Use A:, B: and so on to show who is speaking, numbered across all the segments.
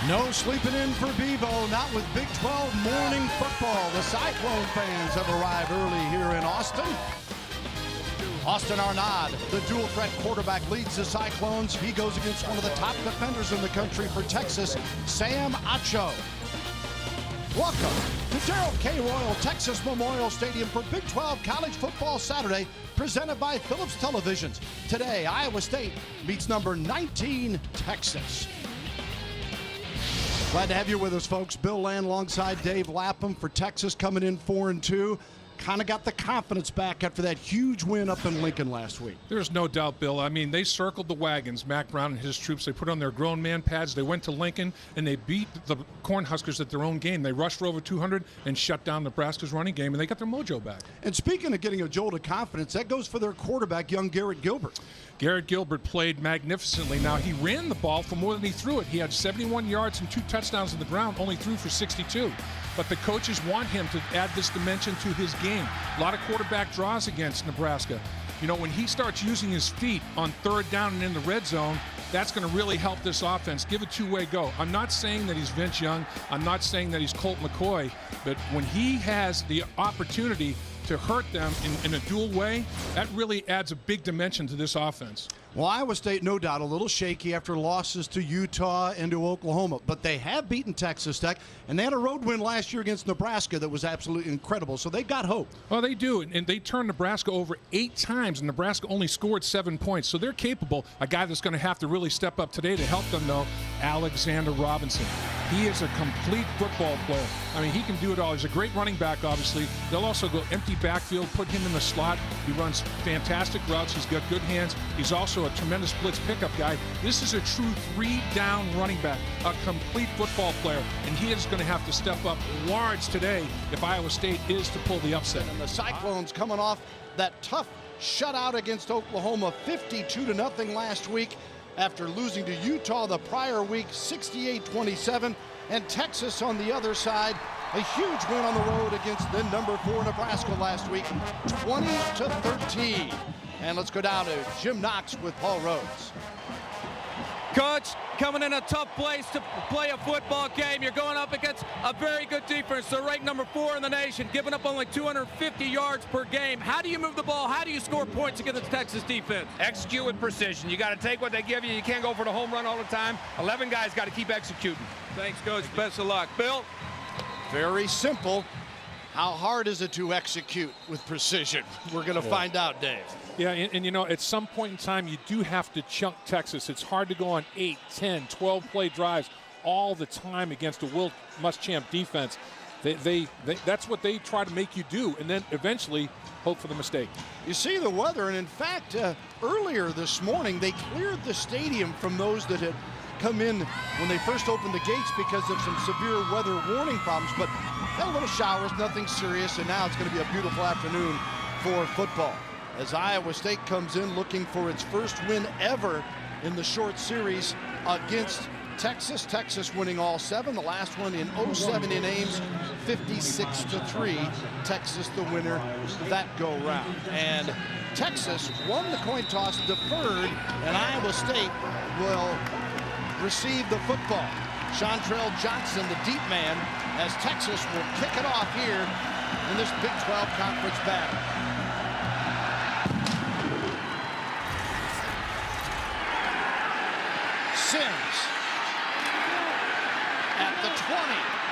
A: No sleeping in for Bevo, not with Big 12 morning football. The Cyclone fans have arrived early here in Austin. Austin Arnaud, the dual threat quarterback, leads the Cyclones. He goes against one of the top defenders in the country for Texas, Sam Acho. Welcome to Darrell K. Royal Texas Memorial Stadium for Big 12 College Football Saturday, presented by Phillips Televisions. Today, Iowa State meets number 19, Texas. Glad to have you with us, folks. Bill Land alongside Dave Lapham for Texas, coming in 4-2. Kind of got the confidence back after that huge win up in Lincoln last week.
B: There's no doubt, Bill. I mean, they circled the wagons, Mac Brown and his troops. They put on their grown man pads. They went to Lincoln, and they beat the Cornhuskers at their own game. They rushed for over 200 and shut down Nebraska's running game, and they got their mojo back. And
A: speaking of getting a jolt of confidence, that goes for their quarterback, young Garrett Gilbert.
B: Garrett Gilbert played magnificently. Now, he ran the ball for more than he threw it. He had 71 yards and 2 touchdowns on the ground, only threw for 62. But the coaches want him to add this dimension to his game. A lot of quarterback draws against Nebraska. You know, when he starts using his feet on third down and in the red zone, that's going to really help this offense. Give a two-way go. I'm not saying that he's Vince Young. I'm not saying that he's Colt McCoy. But when he has the opportunity to hurt them in a dual way, that really adds a big dimension to this offense.
A: Well, Iowa State, no doubt, a little shaky after losses to Utah and to Oklahoma, but they have beaten Texas Tech, and they had a road win last year against Nebraska that was absolutely incredible, so they've got hope.
B: Well, they do, and they turned Nebraska over 8 times, and Nebraska only scored 7 points, so they're capable. A guy that's going to have to really step up today to help them, though, Alexander Robinson. He is a complete football player. I mean, he can do it all. He's a great running back, obviously. They'll also go empty backfield, put him in the slot. He runs fantastic routes. He's got good hands. He's also a tremendous blitz pickup guy. This is a true 3-down running back, a complete football player, and he is going to have to step up large today if Iowa State is to pull the upset.
A: And the Cyclones coming off that tough shutout against Oklahoma, 52-0 last week, after losing to Utah the prior week, 68-27. And Texas on the other side, a huge win on the road against the number 4 Nebraska last week, 20-13. And let's go down to Jim Knox with Paul Rhodes.
C: Coach, coming in a tough place to play a football game. You're going up against a very good defense. They're ranked number 4 in the nation, giving up only 250 yards per game. How do you move the ball? How do you score points against the Texas defense?
D: Execute with precision. You got to take what they give you. You can't go for the home run all the time. 11 guys got to keep executing.
C: Thanks, Coach. Best of luck. Bill?
A: Very simple. How hard is it to execute with precision? We're going to find out, Dave.
B: Yeah, and you know, at some point in time, you do have to chunk Texas. It's hard to go on 8, 10, 12-play drives all the time against a Will Muschamp defense. That's what they try to make you do, and then eventually hope for the mistake.
A: You see the weather, and in fact, earlier this morning, they cleared the stadium from those that had come in when they first opened the gates because of some severe weather warning problems, but had a little showers, nothing serious, and now it's going to be a beautiful afternoon for football. As Iowa State comes in looking for its first win ever in the short series against Texas. Texas winning all 7, the last one in 07 in Ames, 56-3. Texas the winner that go round. And Texas won the coin toss, deferred, and Iowa State will receive the football. Chantrell Johnson, the deep man, as Texas will kick it off here in this Big 12 conference battle. Sims at the 20,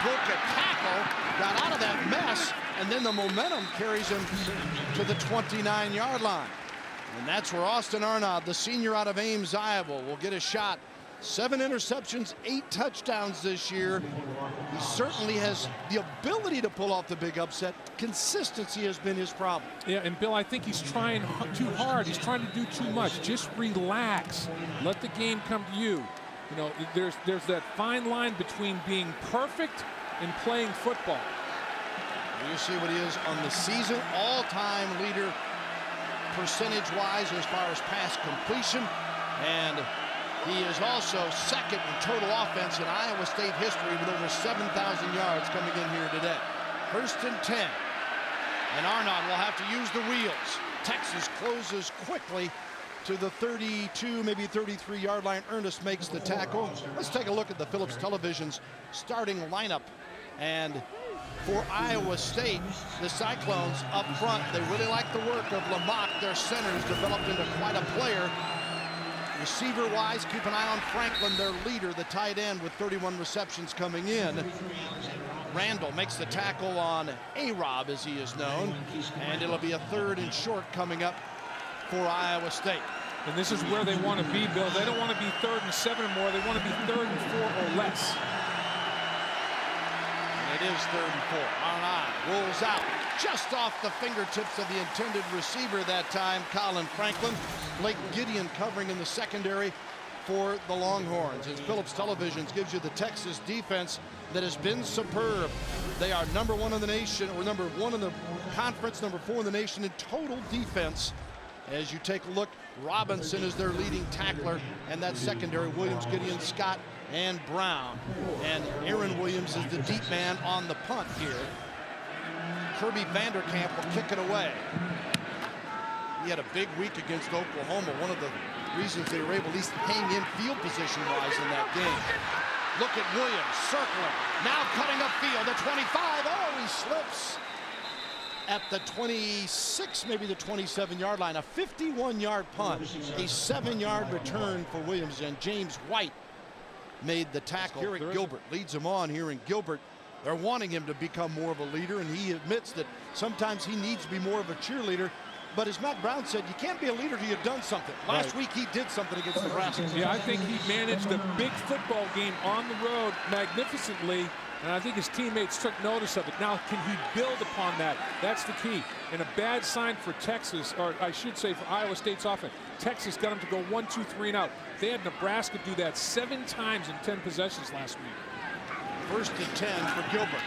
A: broke a tackle, got out of that mess, and then the momentum carries him to the 29-yard line. And that's where Austin Arnaud, the senior out of Ames, Iowa, will get a shot. 7 interceptions, 8 touchdowns this year. He certainly has the ability to pull off the big upset. Consistency has been his problem.
B: Yeah, and Bill, I think he's trying too hard. He's trying to do too much. Just relax. Let the game come to you. You know, there's that fine line between being perfect and playing football.
A: You see what he is on the season, all-time leader percentage-wise as far as pass completion, and he is also second in total offense in Iowa State history with over 7,000 yards coming in here today. 1st and 10. And Arnaud will have to use the wheels. Texas closes quickly to the 32, maybe 33-yard line. Ernest makes the tackle. Let's take a look at the Phillips Television's starting lineup. And for Iowa State, the Cyclones up front, they really like the work of Lamont. Their center has developed into quite a player. Receiver-wise, keep an eye on Franklin, their leader, the tight end with 31 receptions coming in. Randall makes the tackle on A-Rob, as he is known, and it'll be a 3rd and short coming up for Iowa State.
B: And this is where they want to be, Bill. They don't want to be 3rd and 7 or more. They want to be 3rd and 4 or less.
A: And it is 3rd and 4. On rolls out just off the fingertips of the intended receiver that time, Colin Franklin. Blake Gideon covering in the secondary for the Longhorns. As Phillips Televisions gives you the Texas defense that has been superb. They are number 1 in the nation, or number 1 in the conference, number 4 in the nation in total defense. As you take a look, Robinson is their leading tackler, and that secondary, Williams, Gideon, Scott, and Brown. And Aaron Williams is the deep man on the punt here. Kirby Vanderkamp will kick it away. He had a big week against Oklahoma. One of the reasons they were able to at least hang in field position-wise in that game. Look at Williams circling, now cutting upfield, the 25, oh, he slips at the 26, maybe the 27-yard line. A 51-yard punt, a 7-yard return for Williams, and James White made the tackle. Here at Gilbert leads him on here in Gilbert. They're wanting him to become more of a leader, and he admits that sometimes he needs to be more of a cheerleader. But as Matt Brown said, you can't be a leader till you've done something. Last week he did something against Nebraska.
B: Yeah, I think he managed a big football game on the road magnificently, and I think his teammates took notice of it. Now, can he build upon that? That's the key. And a bad sign for Texas, or I should say for Iowa State's offense. Texas got him to go 1, 2, 3 and out. They had Nebraska do that 7 times in 10 possessions last week.
A: 1st and 10 for Gilbert.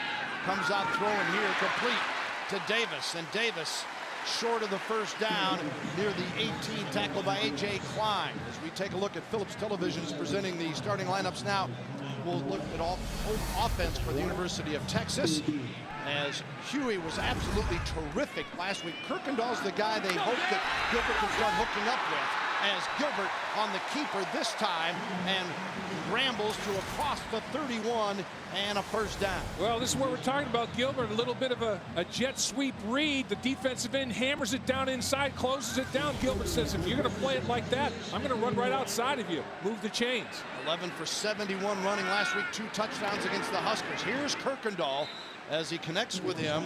A: Comes out throwing here, complete to Davis, and Davis short of the 1st down near the 18, tackled by A.J. Klein. As we take a look at Phillips Television's presenting the starting lineups now, we'll look at offense for the University of Texas, as Huey was absolutely terrific last week. Kirkendall's the guy they hope that Gilbert can start hooking up with, as Gilbert on the keeper this time and rambles to across the 31 and a 1st down.
B: Well, this is what we're talking about, Gilbert. A little bit of a jet sweep read. The defensive end hammers it down inside, closes it down. Gilbert says, if you're going to play it like that, I'm going to run right outside of you. Move the chains.
A: 11 for 71 running last week, 2 touchdowns against the Huskers. Here's Kirkendall as he connects with him.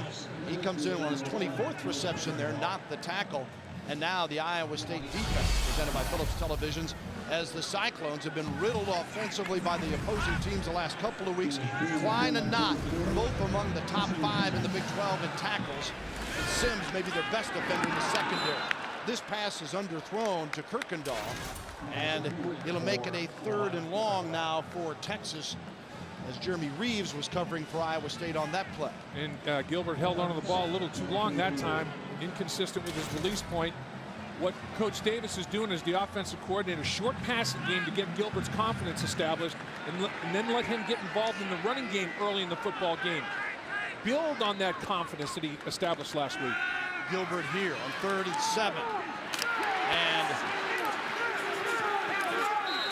A: He comes in on his 24th reception there, not the tackle. And now the Iowa State defense presented by Phillips Televisions, as the Cyclones have been riddled offensively by the opposing teams the last couple of weeks. Klein and Knott, both among the top 5 in the Big 12 in tackles. And Sims may be their best defender in the secondary. This pass is underthrown to Kirkendall, and it'll make it a 3rd and long now for Texas, as Jeremy Reeves was covering for Iowa State on that play.
B: And Gilbert held onto the ball a little too long that time, inconsistent with his release point. What Coach Davis is doing as the offensive coordinator, short passing game to get Gilbert's confidence established, and then let him get involved in the running game early in the football game. Build on that confidence that he established last week.
A: Gilbert here on 3rd and 7. And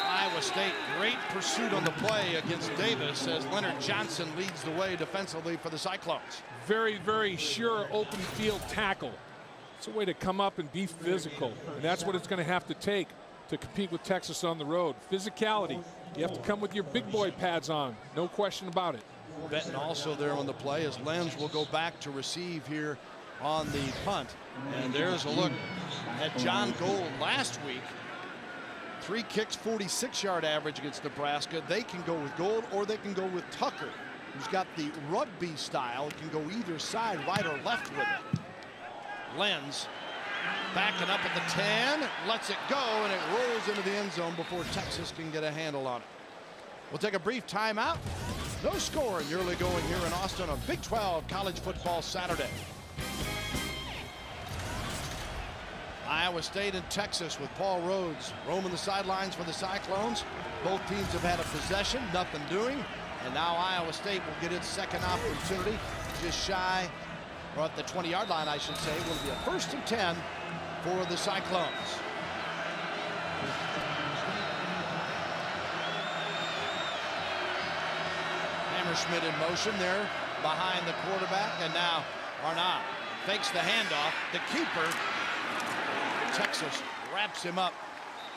A: Iowa State, great pursuit on the play against Davis, as Leonard Johnson leads the way defensively for the Cyclones.
B: Very, very sure open field tackle. It's a way to come up and be physical, and that's what it's going to have to take to compete with Texas on the road. Physicality. You have to come with your big boy pads on, no question about it.
A: Benton also there on the play, as Lenz will go back to receive here on the punt. And there's a look at John Gold last week. 3 kicks, 46-yard average against Nebraska. They can go with Gold, or they can go with Tucker, who's got the rugby style. It can go either side, right or left with it. Lenz backing up at the 10, lets it go, and it rolls into the end zone before Texas can get a handle on it. We'll take a brief timeout. No score in the early going here in Austin on Big 12 college football Saturday. Iowa State and Texas with Paul Rhodes roaming the sidelines for the Cyclones. Both teams have had a possession, nothing doing, and now Iowa State will get its 2nd opportunity, just shy, or at the 20-yard line, I should say. Will be a 1st and 10 for the Cyclones. Hammerschmidt in motion there behind the quarterback, and now Arnaud fakes the handoff. The keeper, Texas, wraps him up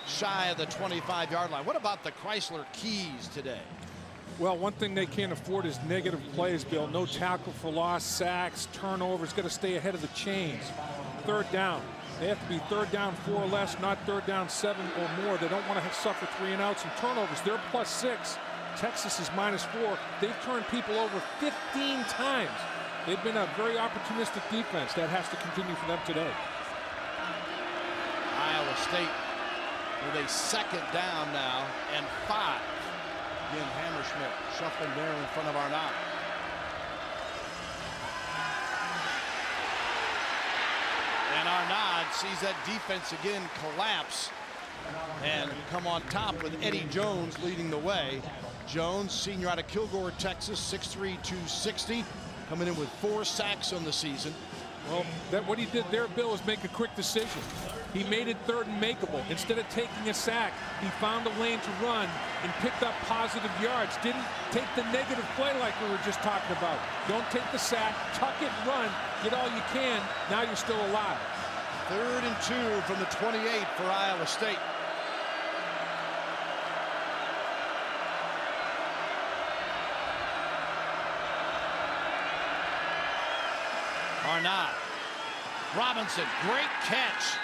A: shy of the 25-yard line. What about the Chrysler Keys today?
B: Well, one thing they can't afford is negative plays, Bill. No tackle for loss, sacks, turnovers. Got to stay ahead of the chains. Third down. They have to be third down 4 or less, not third down 7 or more. They don't want to suffer 3 and outs and turnovers. They're +6. Texas is -4. They've turned people over 15 times. They've been a very opportunistic defense. That has to continue for them today.
A: Iowa State with a second down now and 5. Again, Hammerschmidt shuffling there in front of Arnaud. And Arnaud sees that defense again collapse and come on top with Eddie Jones leading the way. Jones, senior out of Kilgore, Texas, 6'3", 260, coming in with 4 sacks on the season.
B: Well, what he did there, Bill, is make a quick decision. He made it third and makeable. Instead of taking a sack, he found a lane to run and picked up positive yards. Didn't take the negative play like we were just talking about. Don't take the sack, tuck it, run, get all you can. Now you're still alive.
A: 3rd and 2 from the 28 for Iowa State. Arnaud. Robinson, great catch.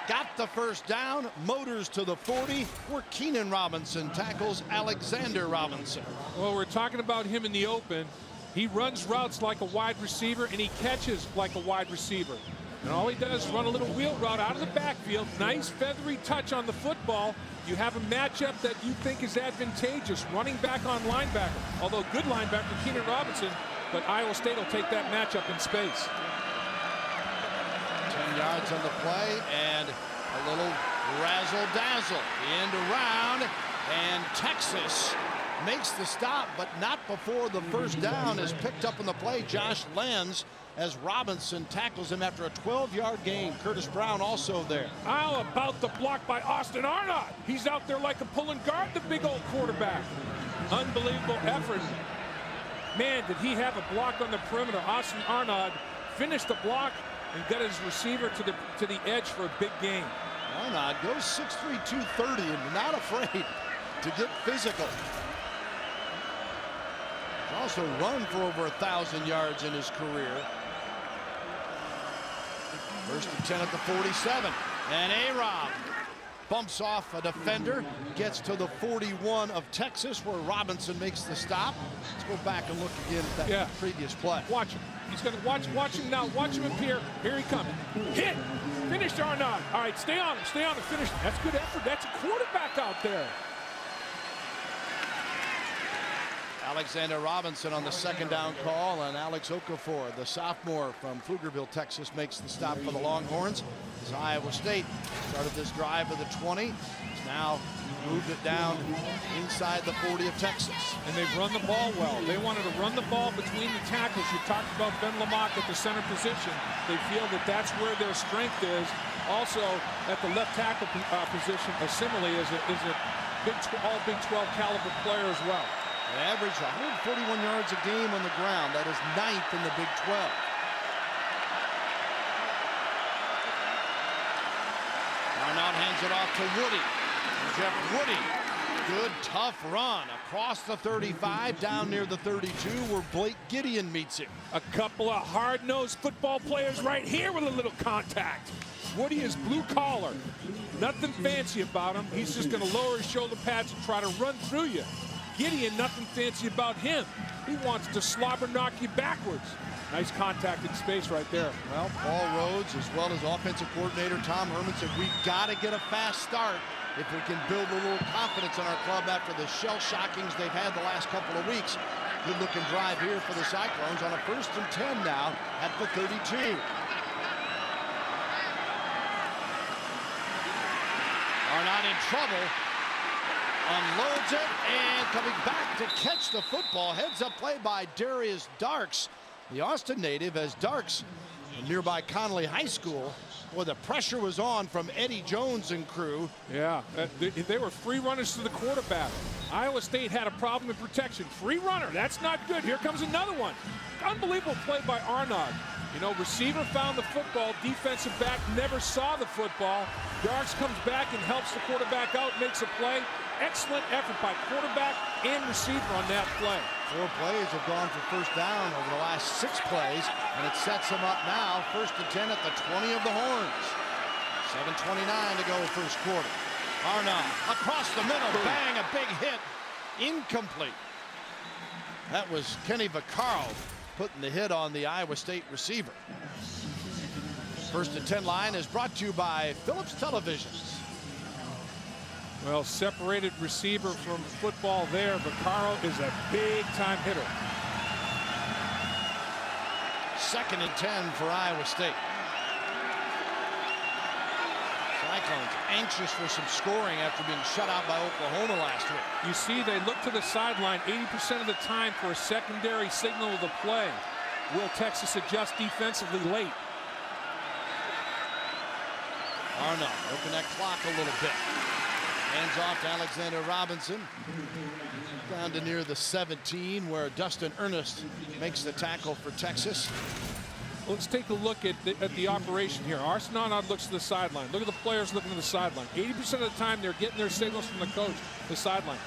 A: Got the first down, motors to the 40, where Keenan Robinson tackles Alexander Robinson.
B: Well, we're talking about him in the open. He runs routes like a wide receiver, and he catches like a wide receiver. And all he does is run a little wheel route out of the backfield. Nice feathery touch on the football. You have a matchup that you think is advantageous. Running back on linebacker. Although good linebacker, Keenan Robinson, but Iowa State will take that matchup in space.
A: 10 yards on the play and a little razzle-dazzle. The end around, and Texas makes the stop, but not before the first down is picked up in the play. Josh Lenz, as Robinson tackles him after a 12-yard gain. Curtis Brown also there.
B: How about the block by Austin Arnaud? He's out there like a pulling guard, the big old quarterback. Unbelievable effort. Man, did he have a block on the perimeter. Austin Arnaud finished the block and got his receiver to the edge for a big gain.
A: Arnaud goes 6'3", 230 and not afraid to get physical. He's also run for over 1,000 yards in his career. First and 10 at the 47. And A-Rob bumps off a defender, gets to the 41 of Texas, where Robinson makes the stop. Let's go back and look again at that previous play.
B: Watch him. He's going to watch him now. Watch him appear. Here he comes. Hit. Finished Arnaud. All right, stay on him. Stay on him. Finish. That's good effort. That's a quarterback out there.
A: Alexander Robinson on the second down call, and Alex Okafor, the sophomore from Pflugerville, Texas, makes the stop for the Longhorns. As Iowa State started this drive of the 20, has now moved it down inside the 40 of Texas.
B: And they've run the ball well. They wanted to run the ball between the tackles. You talked about Ben Lamont at the center position. They feel that that's where their strength is. Also, at the left tackle position, Simile is a all Big 12 caliber player as well.
A: They averaged 141 yards a game on the ground. That is 9th in the Big 12. Arnaud hands it off to Woody. Jeff Woody, good tough run across the 35 down near the 32, where Blake Gideon meets him.
B: A couple of hard-nosed football players right here with a little contact. Woody is blue collar. Nothing fancy about him. He's just going to lower his shoulder pads and try to run through you. Gideon, nothing fancy about him. He wants to slobber knock you backwards. Nice contact in space right there.
A: Well, Paul Rhodes, as well as offensive coordinator Tom Herman, said we've got to get a fast start if we can build a little confidence in our club after the shell shockings they've had the last couple of weeks. Good looking drive here for the Cyclones on a 1st and 10 now at the 32. Arnaud in trouble. Unloads it, and coming back to catch the football. Heads up play by Darius Darks, the Austin native, as Darks from nearby Connolly High School Well, the pressure was on from Eddie Jones and crew.
B: Yeah, they were free runners to the quarterback. Iowa State had a problem in protection. Free runner, that's not good. Here comes another one. Unbelievable play by Arnaud. You know, receiver found the football, defensive back never saw the football. Darks comes back and helps the quarterback out, makes a play. Excellent effort by quarterback and receiver on that play.
A: 4 plays have gone for first down over the last 6 plays, and it sets them up now, 1st and 10 at the 20 of the Horns. 7:29 to go first quarter. Arnaud across the middle, bang, a big hit, incomplete. That was Kenny Vaccaro putting the hit on the Iowa State receiver. 1st and 10 line is brought to you by Phillips Televisions.
B: Well, separated receiver from football there. Vaccaro is a big-time hitter.
A: 2nd and 10 for Iowa State. Cyclones anxious for some scoring after being shut out by Oklahoma last week.
B: You see, they look to the sideline 80% of the time for a secondary signal of the play. Will Texas adjust defensively late?
A: Arnaud working that clock a little bit. Hands off to Alexander Robinson. Down to near the 17 where Dustin Ernest makes the tackle for Texas.
B: Let's take a look at the operation here. Arnaud looks to the sideline. Look at the players looking to the sideline. 80% of the time they're getting their signals from the coach, the sideline.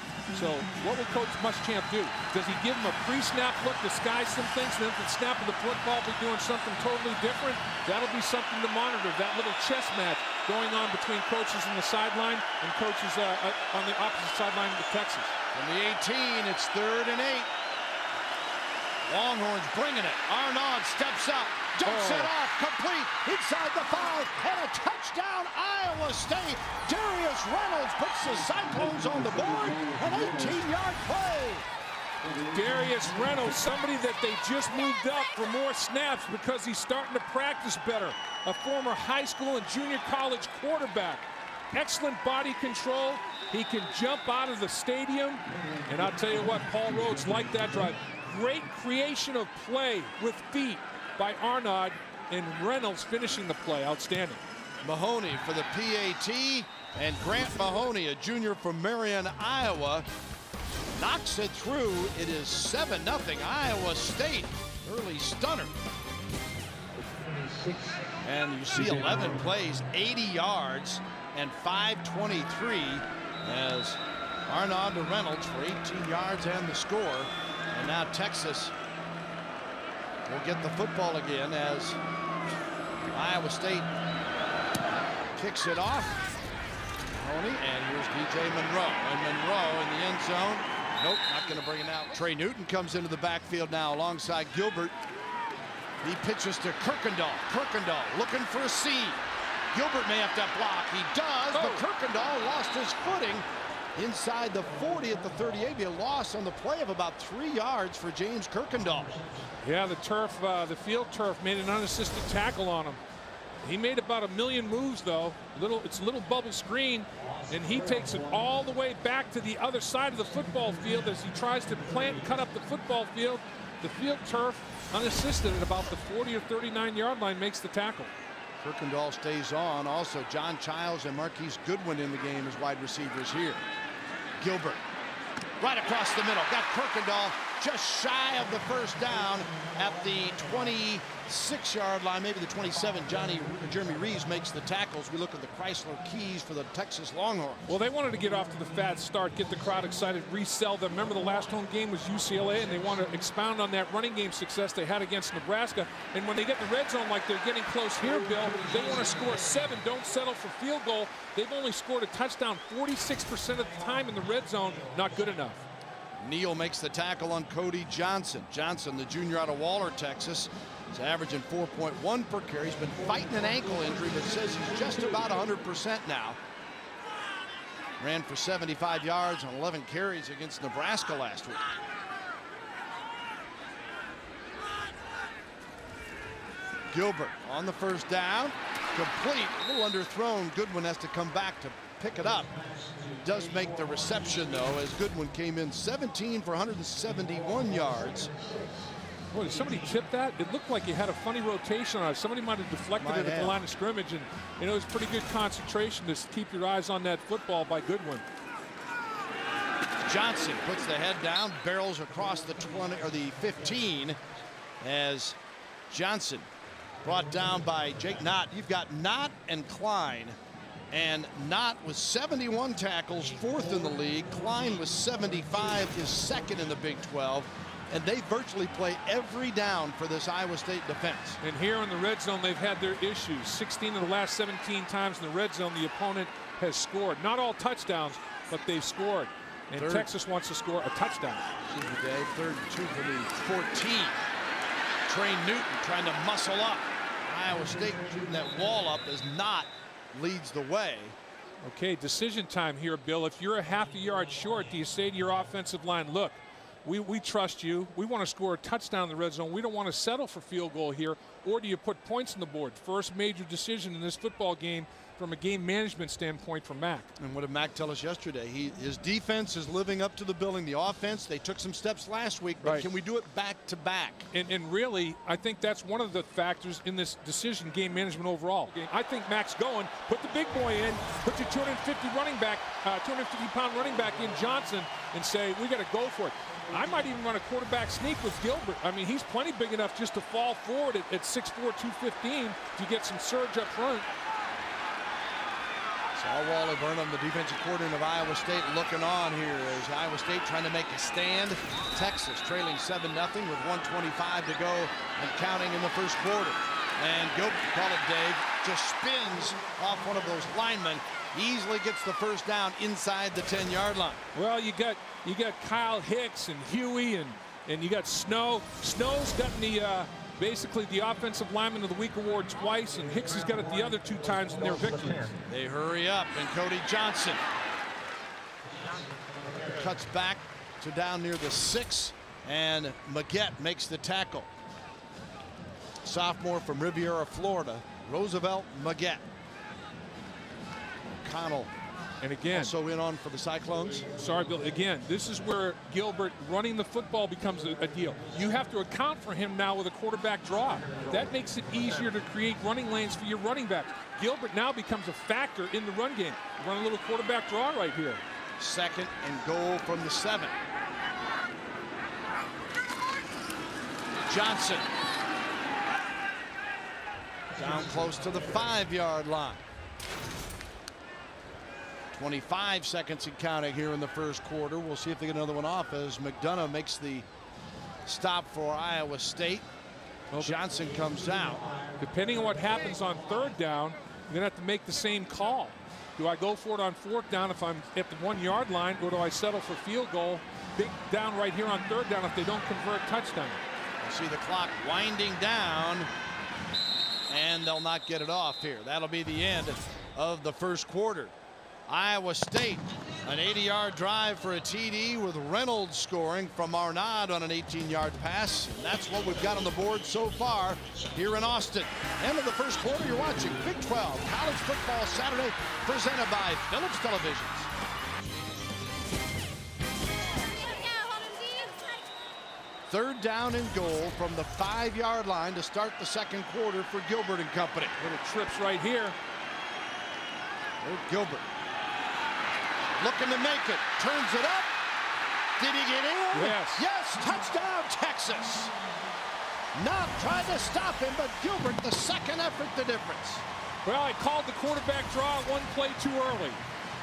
B: So what will Coach Muschamp do? Does he give them a pre-snap look, disguise some things, and then at the snap of the football be doing something totally different? That'll be something to monitor, that little chess match going on between coaches on the sideline and coaches on the opposite sideline of Texas.
A: From the 18, it's 3rd and 8. Longhorns bringing it. Arnaud steps up, dumps it off, complete, inside the 5, and a touchdown, Iowa State. Darius Reynolds puts the Cyclones on the board, an 18-yard play.
B: Darius Reynolds, somebody that they just moved up for more snaps because he's starting to practice better. A former high school and junior college quarterback. Excellent body control. He can jump out of the stadium. And I'll tell you what, Paul Rhodes liked that drive. Great creation of play with feet by Arnaud, and Reynolds finishing the play. Outstanding.
A: Mahoney for the PAT, and Grant Mahoney, a junior from Marion, Iowa, knocks it through. It is 7-0 Iowa State. Early stunner. And you see 11 plays, 80 yards, and 5:23 as Arnaud to Reynolds for 18 yards and the score. And now Texas will get the football again as Iowa State kicks it off. Mahoney, and here's DJ Monroe. And Monroe in the end zone. Nope, not going to bring it out. Trey Newton comes into the backfield now alongside Gilbert. He pitches to Kirkendall. Kirkendall looking for a seed. Gilbert may have to block. He does, but Kirkendall lost his footing inside the 40 at the 38. Be a loss on the play of about 3 yards for James Kirkendall.
B: Yeah, the field turf made an unassisted tackle on him. He made about 1 million moves though. It's a little bubble screen, and he takes it all the way back to the other side of the football field as he tries to plant and cut up the football field. The field turf unassisted at about the 40 or 39-yard line makes the tackle.
A: Kirkendall stays on. Also, John Childs and Marquise Goodwin in the game as wide receivers here. Gilbert right across the middle. Got Kirkendall just shy of the first down at the 26-yard line, maybe the 27. Jeremy Reeves makes the tackles. We look at the Chrysler Keys for the Texas Longhorns.
B: Well, they wanted to get off to the fast start, get the crowd excited, resell them. Remember, the last home game was UCLA, and they want to expound on that running game success they had against Nebraska. And when they get the red zone like they're getting close here, Bill, they want to score 7. Don't settle for field goal. They've only scored a touchdown 46% of the time in the red zone. Not good enough.
A: Neal makes the tackle on Cody Johnson. Johnson, the junior out of Waller, Texas, is averaging 4.1 per carry. He's been fighting an ankle injury, but says he's just about 100% now. Ran for 75 yards on 11 carries against Nebraska last week. Gilbert on the first down. Complete, a little underthrown. Goodwin has to come back to pick it up. Does make the reception though, as Goodwin came in 17 for 171 yards.
B: Boy, did somebody tip that? It looked like he had a funny rotation on it. Somebody might have deflected it at the line of scrimmage, and it was pretty good concentration to keep your eyes on that football by Goodwin.
A: Johnson puts the head down, barrels across the 20 or the 15 as Johnson brought down by Jake Knott. You've got Knott and Klein, and Knott with 71 tackles, 4th in the league. Klein with 75 is 2nd in the Big 12. And they virtually play every down for this Iowa State defense.
B: And here in the red zone, they've had their issues. 16 of the last 17 times in the red zone, the opponent has scored. Not all touchdowns, but they've scored. And Texas wants to score a touchdown.
A: Excuse me, Dave. 3rd and 2 for the 14. Trey Newton trying to muscle up. Iowa State shooting that wall up as Knott leads the way.
B: Okay, decision time here, Bill. If you're a half a yard short, do you say to your offensive line, look, we trust you. We want to score a touchdown in the red zone. We don't want to settle for field goal here. Or do you put points on the board? First major decision in this football game from a game management standpoint for Mac.
A: And what did Mac tell us yesterday? His defense is living up to the billing. The offense, they took some steps last week, but can we do it back to back?
B: And really, I think that's one of the factors in this decision, game management overall. I think Mac's going, put the big boy in, put your 250-pound running back in Johnson and say, we got to go for it. I might even run a quarterback sneak with Gilbert. I mean, he's plenty big enough just to fall forward at 6'4", 215 to get some surge up front.
A: Saul Wally Burnham, the defensive coordinator of Iowa State, looking on here as Iowa State trying to make a stand. Texas trailing 7-0 with 1:25 to go and counting in the first quarter. And Gilbert, call it Dave, just spins off one of those linemen. Easily gets the first down inside the 10-yard line.
B: Well, you got Kyle Hicks and Huey and you got Snow. Snow's gotten the basically the offensive lineman of the week award twice, and Hicks has got it the other 2 times in their victories.
A: They hurry up, and Cody Johnson cuts back to down near the 6, and Maggette makes the tackle. Sophomore from Riviera, Florida, Roosevelt Maggette. O'Connell
B: and again
A: also in on for the Cyclones.
B: Sorry, Bill. Again, this is where Gilbert running the football becomes a deal. You have to account for him now with a quarterback draw. That makes it easier to create running lanes for your running backs. Gilbert now becomes a factor in the run game. Run a little quarterback draw right here.
A: 2nd and goal from the 7. Johnson down close to the 5-yard line. 25 seconds and counting here in the first quarter. We'll see if they get another one off as McDonough makes the stop for Iowa State. Johnson comes out.
B: Depending on what happens on 3rd down, you're going to have to make the same call. Do I go for it on 4th down if I'm at the 1-yard line, or do I settle for field goal? Big down right here on 3rd down if they don't convert touchdown.
A: You see the clock winding down, and they'll not get it off here. That'll be the end of the first quarter. Iowa State, an 80-yard drive for a TD with Reynolds scoring from Arnaud on an 18-yard pass. And that's what we've got on the board so far here in Austin. End of the first quarter, you're watching Big 12 College Football Saturday, presented by Phillips Televisions. Third down and goal from the 5-yard line to start the second quarter for Gilbert and company.
B: Little trips right here.
A: There's Gilbert. Looking to make it. Turns it up. Did he get in?
B: Yes.
A: Yes. Touchdown, Texas. Not trying to stop him, but Gilbert, the second effort, the difference.
B: Well, I called the quarterback draw one play too early.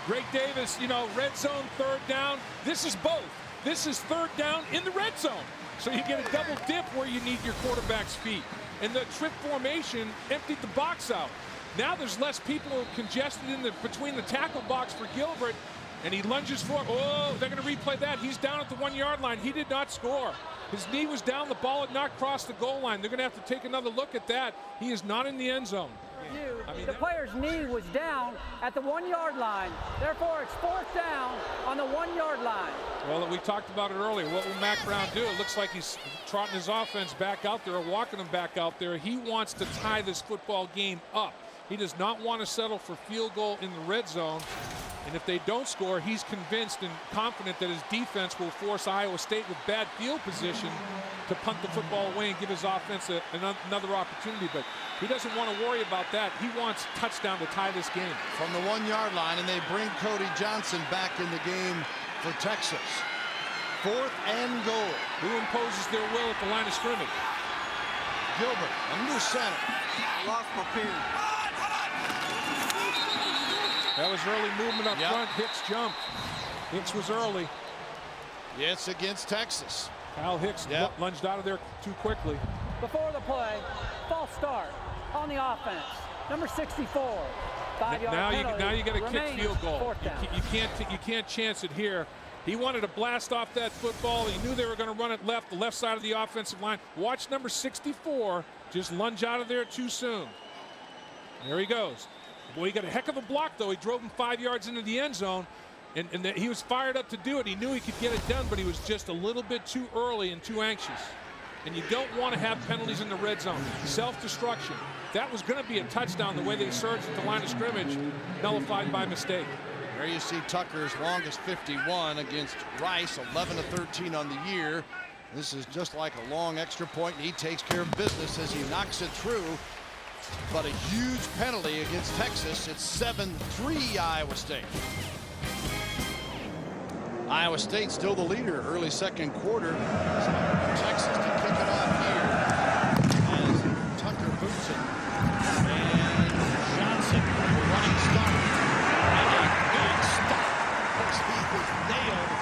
B: Greg Davis, red zone, 3rd down. This is both. This is 3rd down in the red zone. So you get a double dip where you need your quarterback's feet. And the trip formation emptied the box out. Now there's less people congested in between the tackle box for Gilbert, and he lunges for it. Oh, they're going to replay that. He's down at the 1-yard line. He did not score. His knee was down. The ball had not crossed the goal line. They're going to have to take another look at that. He is not in the end zone.
E: The player's knee was down at the 1-yard line. Therefore, it's 4th down on the 1-yard line.
B: Well, we talked about it earlier. What will Mac Brown do? It looks like he's trotting his offense back out there or walking them back out there. He wants to tie this football game up. He does not want to settle for field goal in the red zone. And if they don't score, he's convinced and confident that his defense will force Iowa State with bad field position to punt the football away and give his offense another opportunity. But he doesn't want to worry about that. He wants touchdown to tie this game.
A: From the 1-yard line, and they bring Cody Johnson back in the game for Texas. 4th and goal.
B: Who imposes their will at the line of scrimmage?
A: Gilbert under center.
F: Lost my pin.
B: That was early movement up front. Hicks jumped. Hicks was early.
A: Yes, against Texas.
B: Kyle Hicks lunged out of there too quickly.
E: Before the play, false start on the offense. Number 64. 5-yard penalty.
B: Now you got to kick field goal.
E: 4th down.
B: You can't chance it here. He wanted to blast off that football. He knew they were going to run it left, the left side of the offensive line. Watch number 64 just lunge out of there too soon. There he goes. Boy, he got a heck of a block, though. He drove him 5 yards into the end zone, and he was fired up to do it. He knew he could get it done, but he was just a little bit too early and too anxious. And you don't want to have penalties in the red zone. Self-destruction. That was going to be a touchdown the way they surged at the line of scrimmage, nullified by mistake.
A: There you see Tucker's longest 51 against Rice, 11-13 on the year. This is just like a long extra point, and he takes care of business as he knocks it through. But a huge penalty against Texas. It's 7-3 Iowa State. Iowa State still the leader early second quarter. Texas to kick it off here as Tucker boots it. And Johnson running start. And a good stop. He was nailed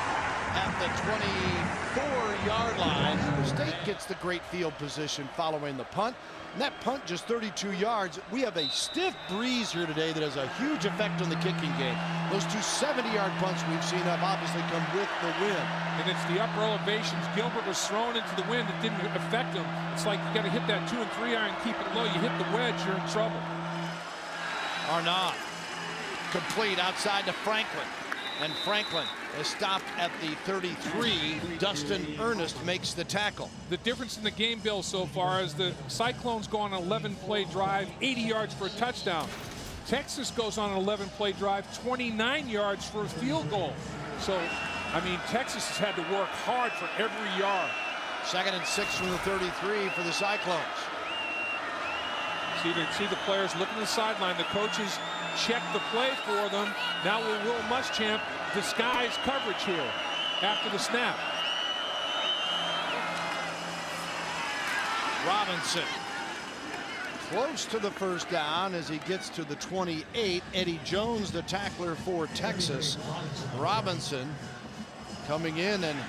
A: at the 24-yard line. The State gets the great field position following the punt. And that punt just 32 yards. We have a stiff breeze here today that has a huge effect on the kicking game. Those two 70-yard punts we've seen have obviously come with the wind.
B: And it's the upper elevations. Gilbert was thrown into the wind. It didn't affect him. It's like you got to hit that 2 and 3 iron, keep it low. You hit the wedge, you're in trouble.
A: Arnaud complete outside to Franklin. And Franklin is stopped at the 33. Dustin Ernest makes the tackle.
B: The difference in the game, Bill, so far is the Cyclones go on an 11-play drive, 80 yards for a touchdown. Texas goes on an 11-play drive, 29 yards for a field goal. So, I mean, Texas has had to work hard for every yard.
A: 2nd and 6 from the 33 for the Cyclones.
B: See the players looking at the sideline. The coaches check the play for them. Now will Muschamp disguise coverage here after the snap.
A: Robinson close to the first down as he gets to the 28. Eddie Jones, the tackler for Texas. Robinson coming in and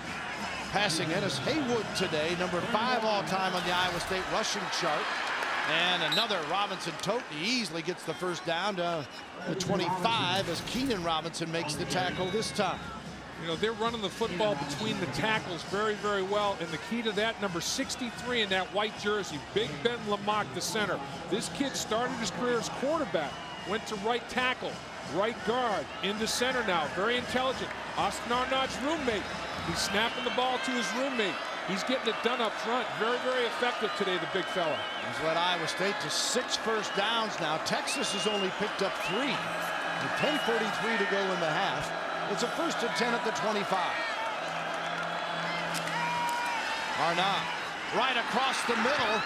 A: passing Ennis Haywood today, number 5 all-time on the Iowa State rushing chart. And another Robinson tote. He easily gets the first down to the 25 as Keenan Robinson makes the tackle this time.
B: You know, they're running the football between the tackles very, very well. And the key to that, number 63 in that white jersey, Big Ben Lamock, the center. This kid started his career as quarterback, went to right tackle, right guard, into center now. Very intelligent. Austin Arnaud's roommate. He's snapping the ball to his roommate. He's getting it done up front. Very, very effective today, the big fella.
A: He's led Iowa State to 6 first downs now. Texas has only picked up 3. With 10:43 to go in the half. It's a 1st and 10 at the 25. Arnaud right across the middle.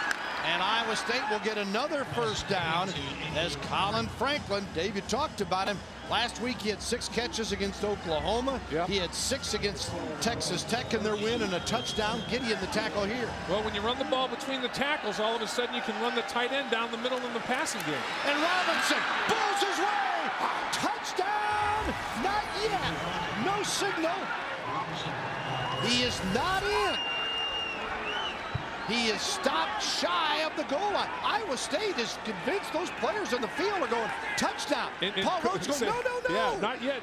A: And Iowa State will get another first down as Colin Franklin, Dave, you talked about him. Last week he had 6 catches against Oklahoma.
B: Yep.
A: He had 6 against Texas Tech in their win and a touchdown. Gideon the tackle here.
B: Well, when you run the ball between the tackles, all of a sudden you can run the tight end down the middle in the passing game.
A: And Robinson blows his way. Touchdown! Not yet. No signal. He is not in. He is stopped shy of the goal line. Iowa State is convinced those players on the field are going touchdown. Paul Rhodes goes, no.
B: Yeah,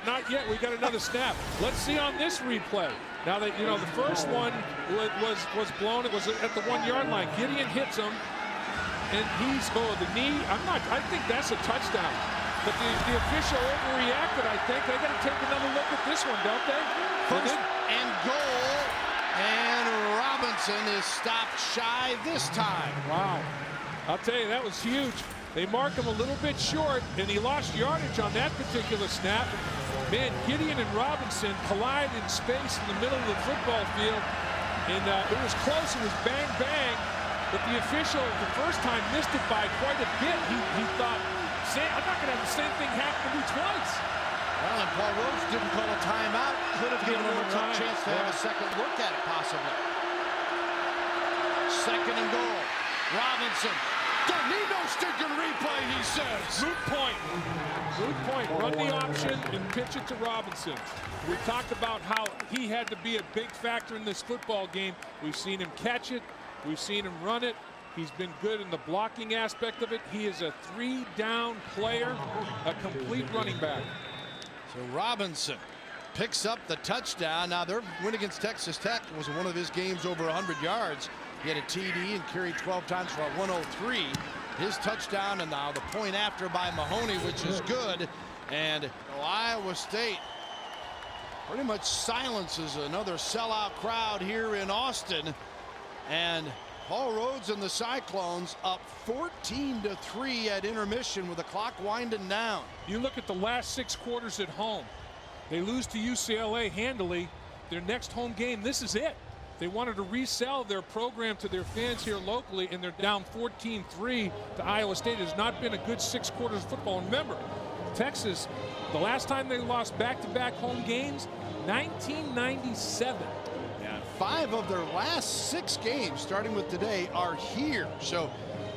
B: not yet. We got another snap. Let's see on this replay. Now that, you know, the first one was blown. It was at the 1-yard line. Gideon hits him, and he's the knee. I think that's a touchdown. But the official overreacted, I think. They got to take another look at this one, don't they?
A: First and goal. And Robinson is stopped shy this time.
B: Wow. I'll tell you, that was huge. They mark him a little bit short, and he lost yardage on that particular snap. Man, Gideon and Robinson collide in space in the middle of the football field, and it was close. It was bang, bang, but the official, the first time, missed it by quite a bit. He thought, I'm not going to have the same thing happen to me twice.
A: Well, and Paul Rhodes didn't call a timeout. Could have given him a chance to have a second look at it, possibly. Second and goal. Robinson. Don't need no stinking replay, he says.
B: Moot point. Moot point. Run the option and pitch it to Robinson. We talked about how he had to be a big factor in this football game. We've seen him catch it. We've seen him run it. He's been good in the blocking aspect of it. He is a 3-down player, a complete running back.
A: So Robinson picks up the touchdown. Now, their win against Texas Tech was one of his games over 100 yards. He had a TD and carried 12 times for a 103. His touchdown, and now the point after by Mahoney, which is good. And Iowa State pretty much silences another sellout crowd here in Austin. And Paul Rhodes and the Cyclones up 14-3 at intermission with the clock winding down.
B: You look at the last 6 quarters at home. They lose to UCLA handily. Their next home game, this is it. They wanted to resell their program to their fans here locally, and they're down 14-3 to Iowa State. It has not been a good 6 quarters of football. And remember, Texas, the last time they lost back-to-back home games, 1997.
A: And 5 of their last 6 games, starting with today, are here. So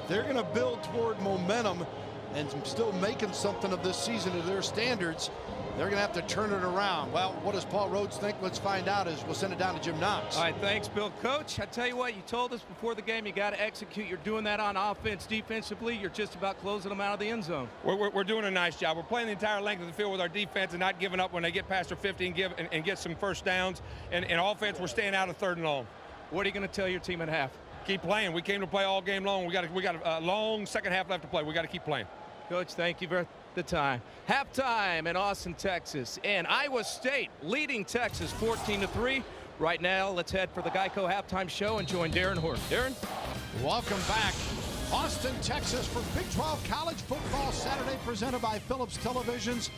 A: they're going to build toward momentum and still making something of this season to their standards. They're going to have to turn it around. Well, what does Paul Rhodes think? Let's find out as we'll send it down to Jim Knox.
C: All right, thanks, Bill. Coach, I tell you what, you told us before the game you got to execute. You're doing that on offense. Defensively, you're just about closing them out of the end zone.
D: We're doing a nice job. We're playing the entire length of the field with our defense and not giving up when they get past their 50 and get some first downs. And offense, we're staying out of 3rd and long.
C: What are you going to tell your team at half?
D: Keep playing. We came to play all game long. We got a long second half left to play. We got to keep playing.
C: Coach, thank you for the time. Halftime in Austin, Texas, and Iowa State leading Texas 14-3. Right now, let's head for the Geico halftime show and join Darren Horton. Darren?
A: Welcome back. Austin, Texas for Big 12 College Football Saturday, presented by Phillips Televisions.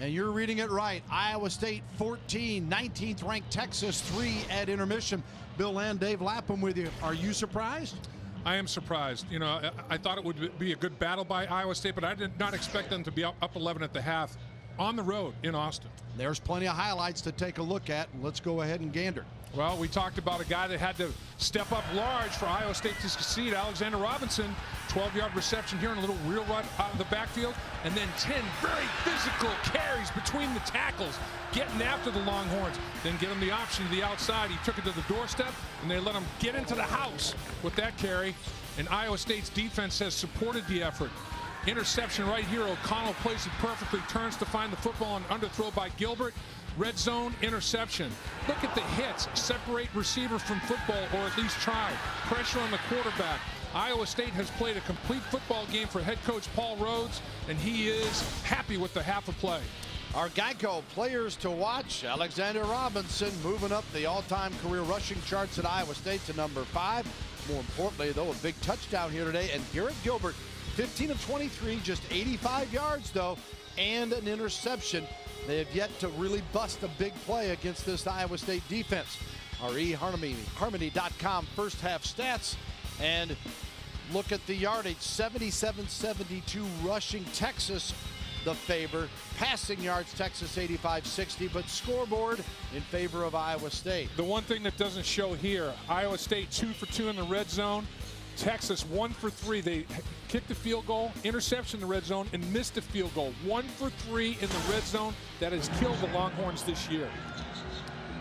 A: And you're reading it right. Iowa State 14, 19th ranked Texas 3 at intermission. Bill and Dave Lapham with you. Are you surprised?
B: I am surprised. You know, I thought it would be a good battle by Iowa State, but I did not expect them to be up 11 at the half on the road in Austin.
A: There's plenty of highlights to take a look at. Let's go ahead and gander.
B: Well, we talked about a guy that had to step up large for Iowa State to succeed. Alexander Robinson, 12-yard reception here and a little wheel run out of the backfield, and then 10 very physical carries between the tackles, getting after the Longhorns. Then get him the option to the outside. He took it to the doorstep, and they let him get into the house with that carry. And Iowa State's defense has supported the effort. Interception right here. O'Connell plays it perfectly, turns to find the football, and underthrow by Gilbert. Red zone interception. Look at the hits. Separate receiver from football, or at least try. Pressure on the quarterback. Iowa State has played a complete football game for head coach Paul Rhodes, and he is happy with the half of play.
A: Our Geico players to watch. Alexander Robinson moving up the all-time career rushing charts at Iowa State to number 5. More importantly, though, a big touchdown here today. And Garrett Gilbert, 15 of 23, just 85 yards, though, and an interception. They have yet to really bust a big play against this Iowa State defense. Our eHarmony.com first half stats, and look at the yardage. 77-72 rushing, Texas the favor. Passing yards, Texas 85-60, but scoreboard in favor of Iowa State.
B: The one thing that doesn't show here, Iowa State 2 for 2 in the red zone. Texas 1 for 3. They kicked the field goal, interception in the red zone, and missed the field goal. 1 for 3 in the red zone. That has killed the Longhorns this year.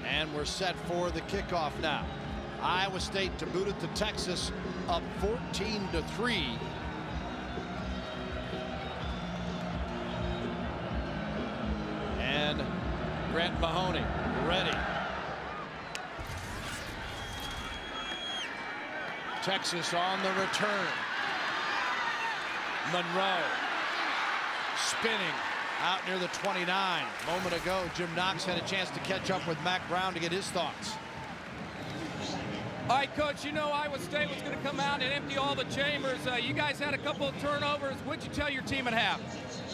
A: And we're set for the kickoff now. Iowa State to boot it to Texas, up 14-3. And Grant Mahoney ready. Texas on the return. Monroe spinning out near the 29. A moment ago, Jim Knox had a chance to catch up with Mac Brown to get his thoughts.
C: All right, Coach, you know Iowa State was going to come out and empty all the chambers. You guys had a couple of turnovers. What'd you tell your team at half?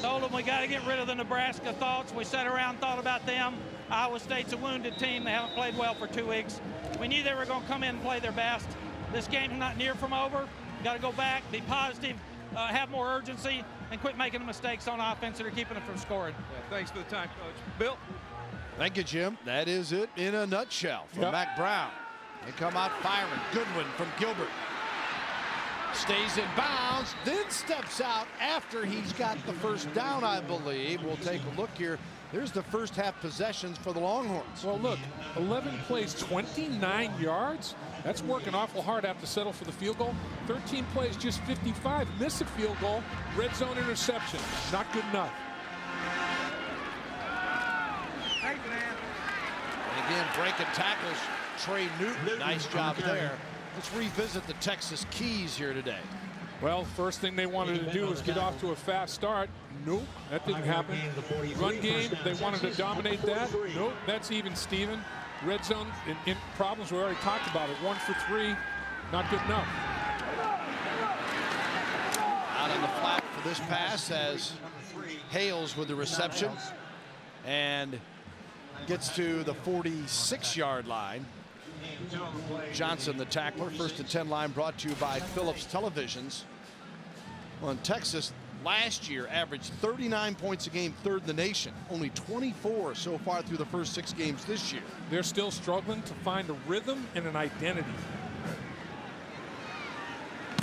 F: Told them we got to get rid of the Nebraska thoughts. We sat around and thought about them. Iowa State's a wounded team. They haven't played well for 2 weeks. We knew they were going to come in and play their best. This game's not near from over. Got to go back, be positive, have more urgency, and quit making the mistakes on offense that are keeping them from scoring.
C: Yeah, thanks for the time, Coach. Bill?
A: Thank you, Jim. That is it in a nutshell from Mac Brown. They come out firing. Goodwin from Gilbert. Stays in bounds, then steps out after he's got the first down, I believe. We'll take a look here. There's the first half possessions for the Longhorns.
B: Well, look, 11 plays, 29 yards. That's working awful hard after settle for the field goal. 13 plays, just 55. Miss a field goal. Red zone interception. Not good enough.
A: And again, breaking tackles. Trey Newton, nice job there. Let's revisit the Texas keys here today.
B: Well, first thing they wanted to do was get off to a fast start. Nope, that didn't happen. Run game, they wanted to dominate that. Nope, that's even Steven. Red zone in problems, we already talked about it. 1 for 3, not good enough.
A: Out on the flat for this pass as Hales with the reception and gets to the 46-yard line. Johnson, the tackler. 1st and 10 line brought to you by Phillips Televisions. Well, in Texas last year averaged 39 points a game, 3rd in the nation. Only 24 so far through the first 6 games this year.
B: They're still struggling to find a rhythm and an identity.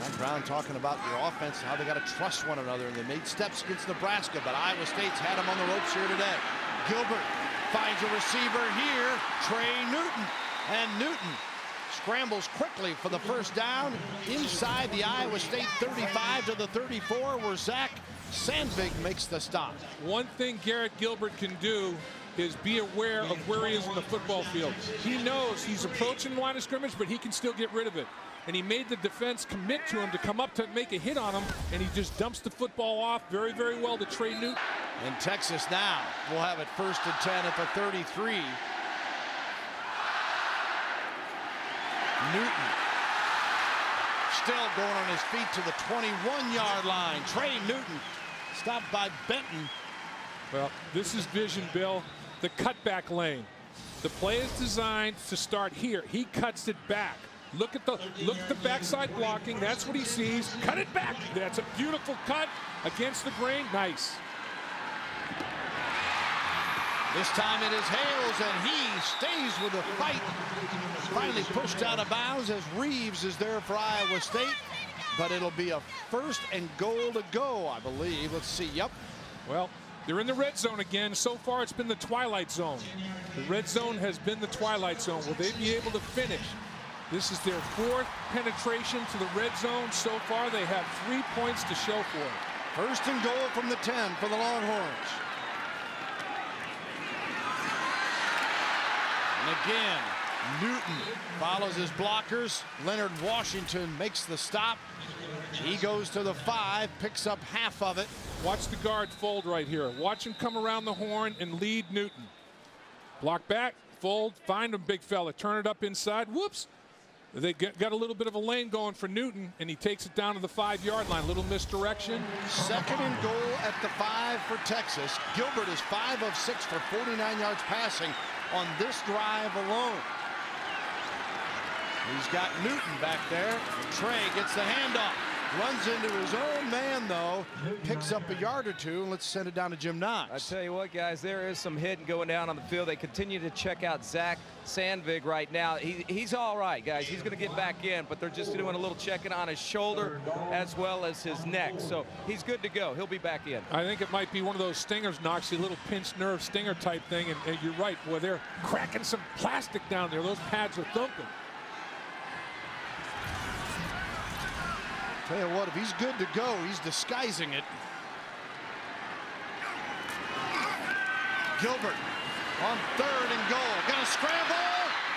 A: Matt Brown talking about their offense, how they got to trust one another, and they made steps against Nebraska, but Iowa State's had them on the ropes here today. Gilbert finds a receiver here, Trey Newton. And Newton scrambles quickly for the first down inside the Iowa State 35 to the 34, where Zach Sandvig makes the stop.
B: One thing Garrett Gilbert can do is be aware of where he is in the football field. He knows he's approaching the line of scrimmage, but he can still get rid of it. And he made the defense commit to him to come up to make a hit on him, and he just dumps the football off very, very well to Trey Newton.
A: And Texas now will have it 1st and 10 at the 33. Newton still going on his feet to the 21-yard line. Trey Newton stopped by Benton.
B: Well, this is vision, Bill. The cutback lane. The play is designed to start here. He cuts it back. Look at the backside blocking. That's what he sees. Cut it back. That's a beautiful cut against the grain. Nice.
A: This time it is Hales, and he stays with the fight. Finally pushed out of bounds as Reeves is there for Iowa State. But it'll be a 1st and goal to go, I believe. Let's see. Yep.
B: Well, they're in the red zone again. So far, it's been the twilight zone. The red zone has been the twilight zone. Will they be able to finish? This is their 4th penetration to the red zone. So far, they have 3 points to show for it.
A: 1st and goal from the 10 for the Longhorns. And again, Newton follows his blockers. Leonard Washington makes the stop. He goes to the 5, picks up half of it.
B: Watch the guard fold right here. Watch him come around the horn and lead Newton. Block back, fold, find him, big fella. Turn it up inside. Whoops. They got a little bit of a lane going for Newton, and he takes it down to the 5-yard line. Little misdirection.
A: 2nd and goal at the 5 for Texas. Gilbert is 5 of 6 for 49 yards passing on this drive alone. He's got Newton back there. Trey gets the handoff. Runs into his own man, though. Picks up a yard or 2. And let's send it down to Jim Knox.
C: I tell you what, guys, there is some hitting going down on the field. They continue to check out Zach Sandvig right now. He's all right, guys. He's going to get back in, but they're just doing a little checking on his shoulder as well as his neck. So he's good to go. He'll be back in.
B: I think it might be one of those stingers, Knox, a little pinched nerve stinger type thing. And you're right, boy, they're cracking some plastic down there. Those pads are thumping.
A: Tell you what, if he's good to go, he's disguising it. Gilbert on 3rd and goal. Gonna scramble.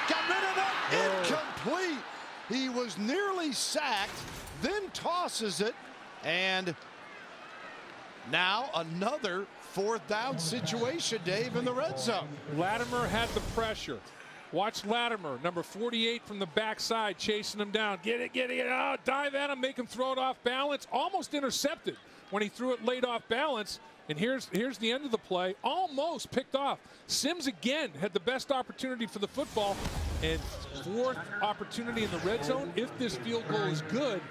A: Got rid of it. Incomplete. He was nearly sacked, then tosses it. And now another 4th down situation, Dave, in the red zone.
B: Latimer had the pressure. Watch Latimer, number 48 from the backside, chasing him down. Get it out, dive at him, make him throw it off balance. Almost intercepted when he threw it late off balance. And here's the end of the play, almost picked off. Sims again had the best opportunity for the football, and fourth opportunity in the red zone. If this field goal is good,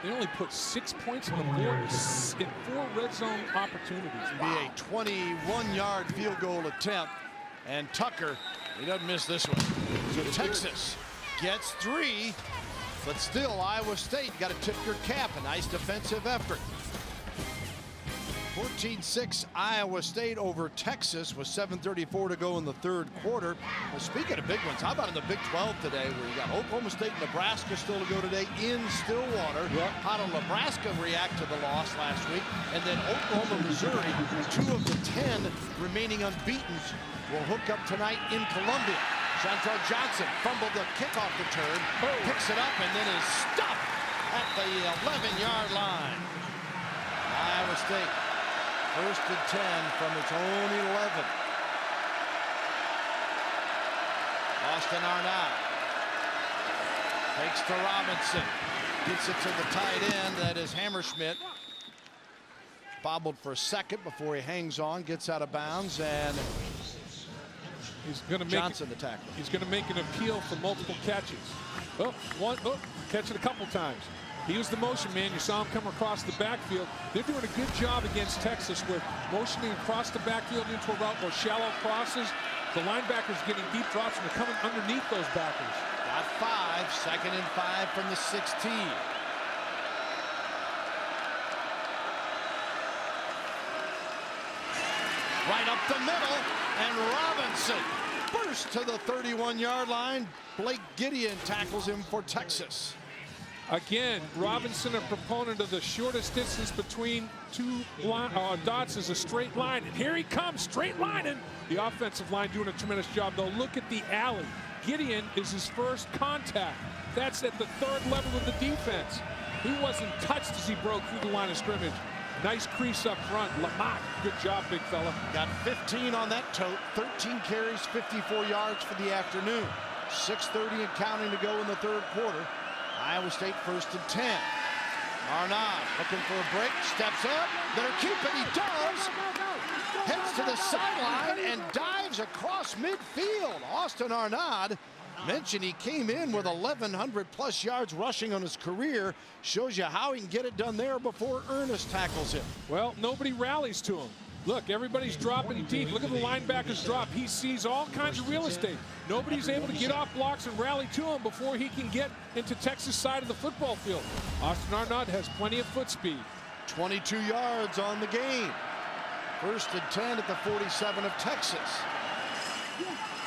B: they only put 6 points on the board in 4 red zone opportunities.
A: Wow. Be a 21-yard field goal attempt, and Tucker, he doesn't miss this one. So Texas gets 3, but still Iowa State got to tip your cap. A nice defensive effort. 14-6 Iowa State over Texas with 7:34 to go in the third quarter. Well, speaking of big ones, how about in the Big 12 today, where you got Oklahoma State and Nebraska still to go today in Stillwater?
B: Yep.
A: How did Nebraska react to the loss last week? And then Oklahoma, Missouri, 2 of the 10 remaining unbeaten will hook up tonight in Columbia. Chantel Johnson fumbled the kickoff return, picks it up, and then is stopped at the 11-yard line. Iowa State, 1st and 10 from its own 11. Austin Arnott takes to Robinson. Gets it to the tight end. That is Hammerschmidt. Bobbled for a second before he hangs on, gets out of bounds, and
B: he's going to make
A: Johnson the tackle.
B: He's going to make an appeal for multiple catches. Catch it a couple times. He was the motion man. You saw him come across the backfield. They're doing a good job against Texas with motioning across the backfield into a route or shallow crosses. The linebackers getting deep drops and they're coming underneath those backers.
A: Got 5, 2nd and 5 from the 16. Right up the middle, and Robinson bursts to the 31-yard line. Blake Gideon tackles him for Texas.
B: Again, Robinson, a proponent of the shortest distance between 2 dots is a straight line. And here he comes, straight line. And the offensive line doing a tremendous job, though. Look at the alley. Gideon is his first contact. That's at the 3rd level of the defense. He wasn't touched as he broke through the line of scrimmage. Nice crease up front. Lamont, good job, big fella.
A: Got 15 on that tote, 13 carries, 54 yards for the afternoon. 6:30 and counting to go in the third quarter. Iowa State 1st and 10. Arnott looking for a break, steps up, better keep it, he does. Heads to the sideline and dives across midfield. Austin Arnott, mentioned he came in with 1,100 plus yards rushing on his career. Shows you how he can get it done there before Ernest tackles him.
B: Well, nobody rallies to him. Look, everybody's dropping deep. Look at the linebackers drop. He sees all kinds of real estate. Nobody's able to get off blocks and rally to him before he can get into Texas side of the football field. Austin Arnott has plenty of foot speed.
A: 22 yards on the game. 1st and 10 at the 47 of Texas.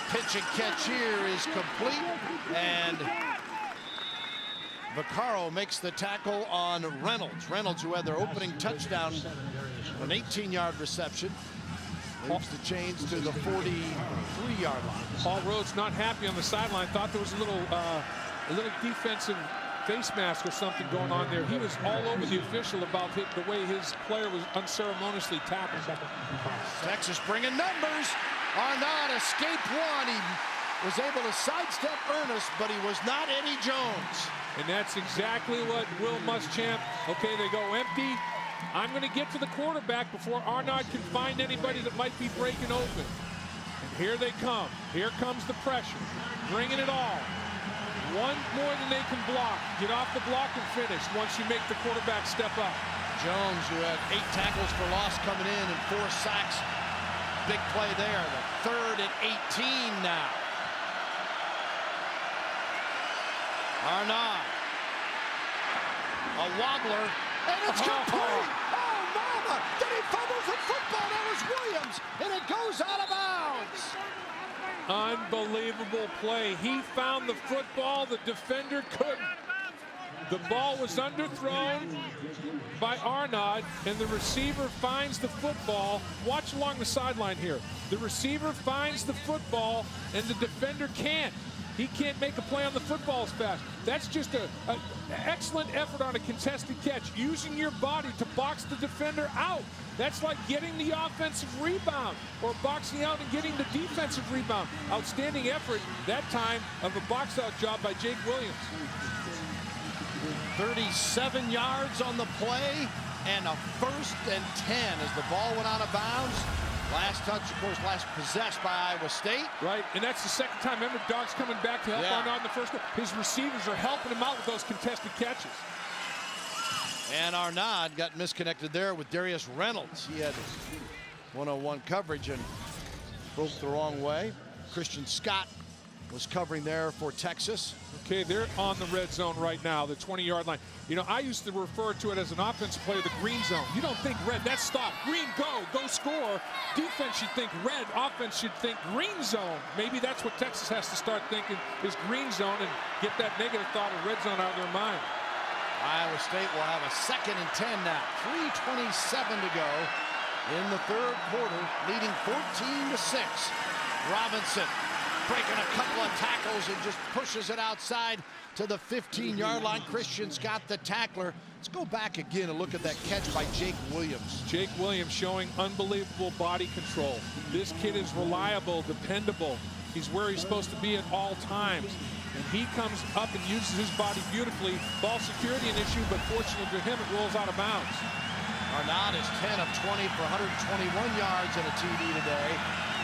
A: Pitch and catch here is complete, and Vaccaro makes the tackle on Reynolds. Reynolds, who had their opening touchdown, an 18-yard reception, moves the chains to the 43-yard line.
B: Paul Rhodes not happy on the sideline. Thought there was a little defensive face mask or something going on there. He was all over the official about the way his player was unceremoniously tackled.
A: Texas bringing numbers. Arnott escaped one. He was able to sidestep Ernest, but he was not Eddie Jones.
B: And that's exactly what Will Muschamp. Okay, they go empty. I'm going to get to the quarterback before Arnott can find anybody that might be breaking open. And here they come. Here comes the pressure. Bringing it all. One more than they can block. Get off the block and finish once you make the quarterback step up.
A: Jones, who had 8 tackles for loss coming in and 4 sacks. Big play there. The 3rd and 18 now. Arnott. A wobbler. And it's complete. Oh, mama. Then he fumbles the football. That was Williams. And it goes out of bounds.
B: Unbelievable play. He found the football. The defender couldn't. The ball was underthrown by Arnott, and the receiver finds the football. Watch along the sideline here. The receiver finds the football, and the defender can't. He can't make a play on the football as fast. That's just an excellent effort on a contested catch, using your body to box the defender out. That's like getting the offensive rebound or boxing out and getting the defensive rebound. Outstanding effort that time of a box-out job by Jake Williams.
A: 37 yards on the play and a 1st and 10 as the ball went out of bounds. Last touch, of course, last possessed by Iowa State.
B: Right, and that's the second time. Remember, Dogg's coming back to help Arnaud in the first one. His receivers are helping him out with those contested catches.
A: And Arnaud got misconnected there with Darius Reynolds. He had one-on-one coverage and broke the wrong way. Christian Scott was covering there for Texas.
B: Okay, they're on the red zone right now, the 20-yard line. You know, I used to refer to it as an offensive play, the green zone. You don't think red, that's stop. Green, go score. Defense should think red, offense should think green zone. Maybe that's what Texas has to start thinking, is green zone, and get that negative thought of red zone out of their mind.
A: Iowa State will have a 2nd and 10 now. 3:27 to go in the 3rd quarter, leading 14-6. Robinson breaking a couple of tackles and just pushes it outside to the 15-yard line. Christian's got the tackler. Let's go back again and look at that catch by Jake Williams.
B: Jake Williams showing unbelievable body control. This kid is reliable, dependable. He's where he's supposed to be at all times. And he comes up and uses his body beautifully. Ball security an issue, but fortunately for him, it rolls out of bounds.
A: Arnaud is 10 of 20 for 121 yards and a TD today.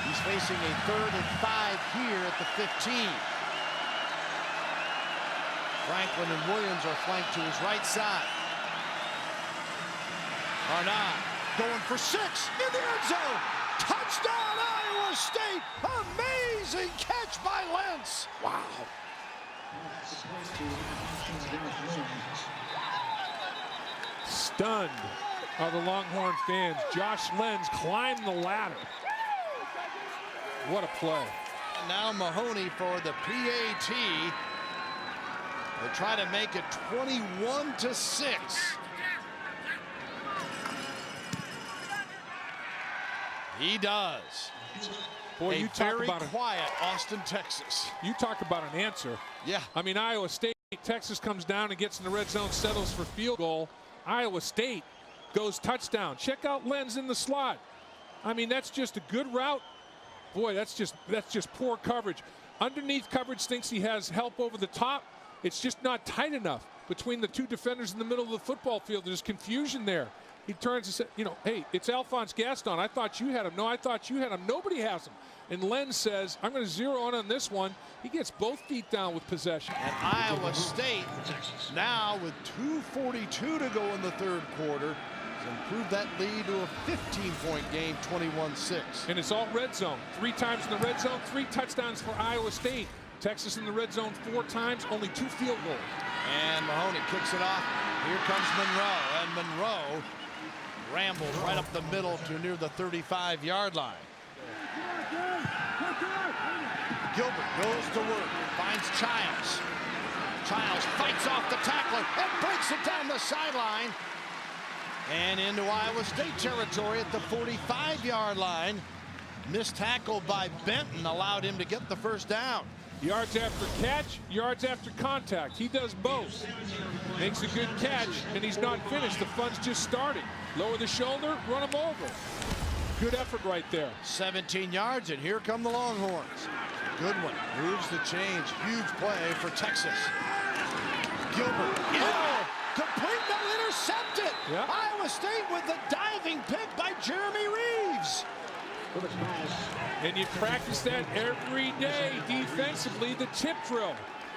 A: He's facing a 3rd and 5 here at the 15. Franklin and Williams are flanked to his right side. Arnaud going for 6 in the end zone. Touchdown, Iowa State. Amazing catch by Lentz. Wow.
B: Stunned are the Longhorn fans. Josh Lenz climbed the ladder. What a play.
A: And now Mahoney for the PAT. They try to make it 21-6. He does.
B: Boy, you talk
A: very
B: about
A: quiet Austin, Texas.
B: You talk about an answer.
A: Yeah.
B: I mean, Iowa State, Texas comes down and gets in the red zone, settles for field goal. Iowa State goes touchdown. Check out Lenz in the slot. I mean, that's just a good route. Boy, that's just poor coverage. Underneath coverage thinks he has help over the top. It's just not tight enough between the two defenders in the middle of the football field. There's confusion there. He turns and says, you know, hey, it's Alphonse Gaston. I thought you had him. No, I thought you had him. Nobody has him. And Lenz says, I'm going to zero in on this one. He gets both feet down with possession.
A: And Iowa State now with 2:42 to go in the 3rd quarter has improved that lead to a 15-point game, 21-6.
B: And it's all red zone. 3 times in the red zone, 3 touchdowns for Iowa State. Texas in the red zone 4 times, only 2 field goals.
A: And Mahoney kicks it off. Here comes Monroe, and Monroe rambles right up the middle to near the 35-yard line. Gilbert goes to work, finds Childs. Childs fights off the tackler and breaks it down the sideline and into Iowa State territory at the 45-yard line. Missed tackle by Benton allowed him to get the first down.
B: Yards after catch, yards after contact. He does both. Makes a good catch, and he's not finished. The fun's just starting. Lower the shoulder, run him over. Good effort right there.
A: 17 yards, and here come the Longhorns. Good one. Moves the change. Huge play for Texas. Gilbert. Complete, no, intercepted.
B: Yep.
A: Iowa State with the diving pick by Jeremy Reeves.
B: And you practice that every day defensively, the tip drill.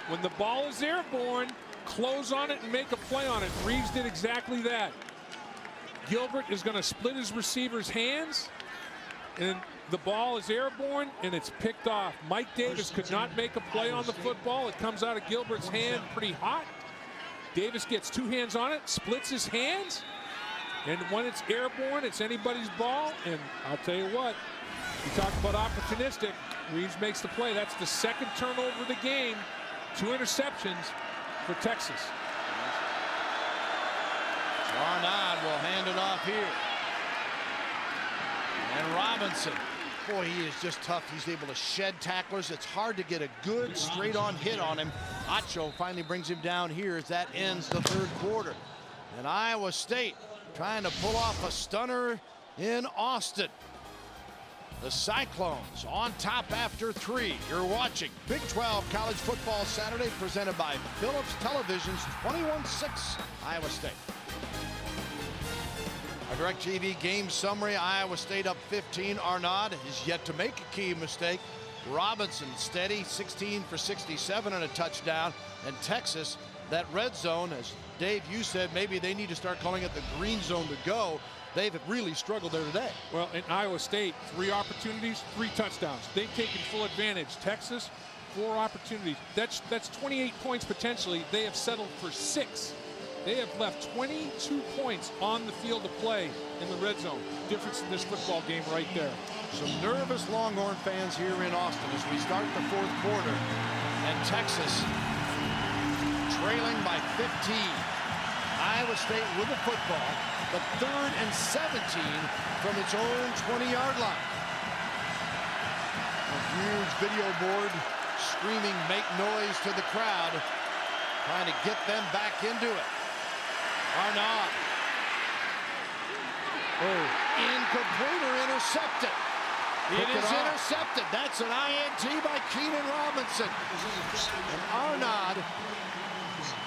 B: When the ball is airborne, close on it and make a play on it. Reeves did exactly that. Gilbert is going to split his receiver's hands, and the ball is airborne, and it's picked off. Mike Davis could not make a play on the football. It comes out of Gilbert's hand pretty hot. Davis gets 2 hands on it, splits his hands, and when it's airborne, it's anybody's ball. And I'll tell you what, you talk about opportunistic. Reeves makes the play. That's the 2nd turnover of the game. 2 interceptions for Texas.
A: Arnaud will hand it off here. And Robinson Boy, he is just tough. He's able to shed tacklers. It's hard to get a good straight-on hit on him. Acho finally brings him down here as that ends the third quarter. And Iowa State trying to pull off a stunner in Austin. The Cyclones on top after 3. You're watching Big 12 College Football Saturday, presented by Phillips Television's 21-6 Iowa State. A DirecTV game summary: Iowa State up 15. Arnaud is yet to make a key mistake. Robinson steady, 16 for 67 and a touchdown. And Texas, that red zone, as Dave, you said, maybe they need to start calling it the green zone to go. They've really struggled there today.
B: Well, in Iowa State, 3 opportunities, 3 touchdowns. They've taken full advantage. Texas, 4 opportunities. That's 28 points potentially. They have settled for 6. They have left 22 points on the field to play in the red zone. Difference in this football game right there.
A: Some nervous Longhorn fans here in Austin as we start the fourth quarter. And Texas trailing by 15. Iowa State with the football, but 3rd and 17 from its own 20-yard line. A huge video board screaming "make noise" to the crowd, trying to get them back into it. Arnaud. Oh, incomplete or intercepted. It is intercepted. That's an INT by Keenan Robinson. And Arnaud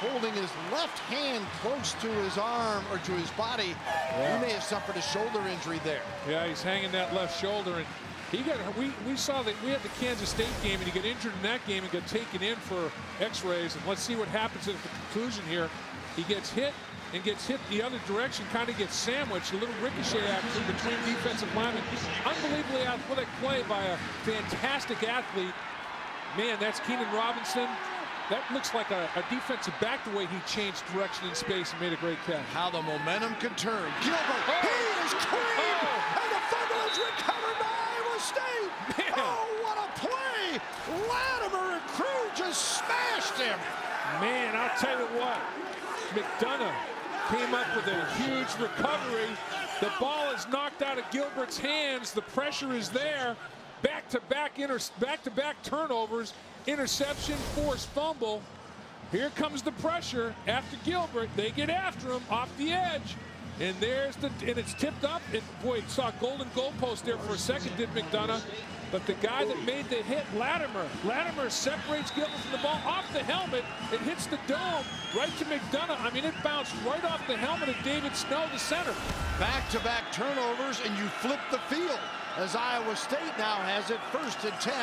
A: holding his left hand close to his arm or to his body. Yeah. He may have suffered a shoulder injury there.
B: Yeah, he's hanging that left shoulder, and he got. We saw that we had the Kansas State game, and he got injured in that game and got taken in for X-rays. And let's see what happens at the conclusion here. He gets hit and gets hit the other direction, kind of gets sandwiched, a little ricochet action between defensive linemen. Unbelievably athletic play by a fantastic athlete. Man, that's Keenan Robinson. That looks like a defensive back the way he changed direction in space and made a great catch.
A: How the momentum could turn. Gilbert, he is clean, and the fumble is recovered by Iowa State. Man. Oh, what a play! Latimer and Crew just smashed him.
B: Man, I'll tell you what, McDonough came up with a huge recovery. The ball is knocked out of Gilbert's hands. The pressure is there. Back-to-back turnovers, interception, forced fumble. Here comes the pressure after Gilbert. They get after him off the edge. And it's tipped up. And boy, saw golden goalpost there for a second, did McDonough. But the guy that made the hit, Latimer separates Gilbert from the ball off the helmet. It hits the dome right to McDonough. I mean, it bounced right off the helmet of David Snow, the center.
A: Back-to-back turnovers, and you flip the field as Iowa State now has it 1st and 10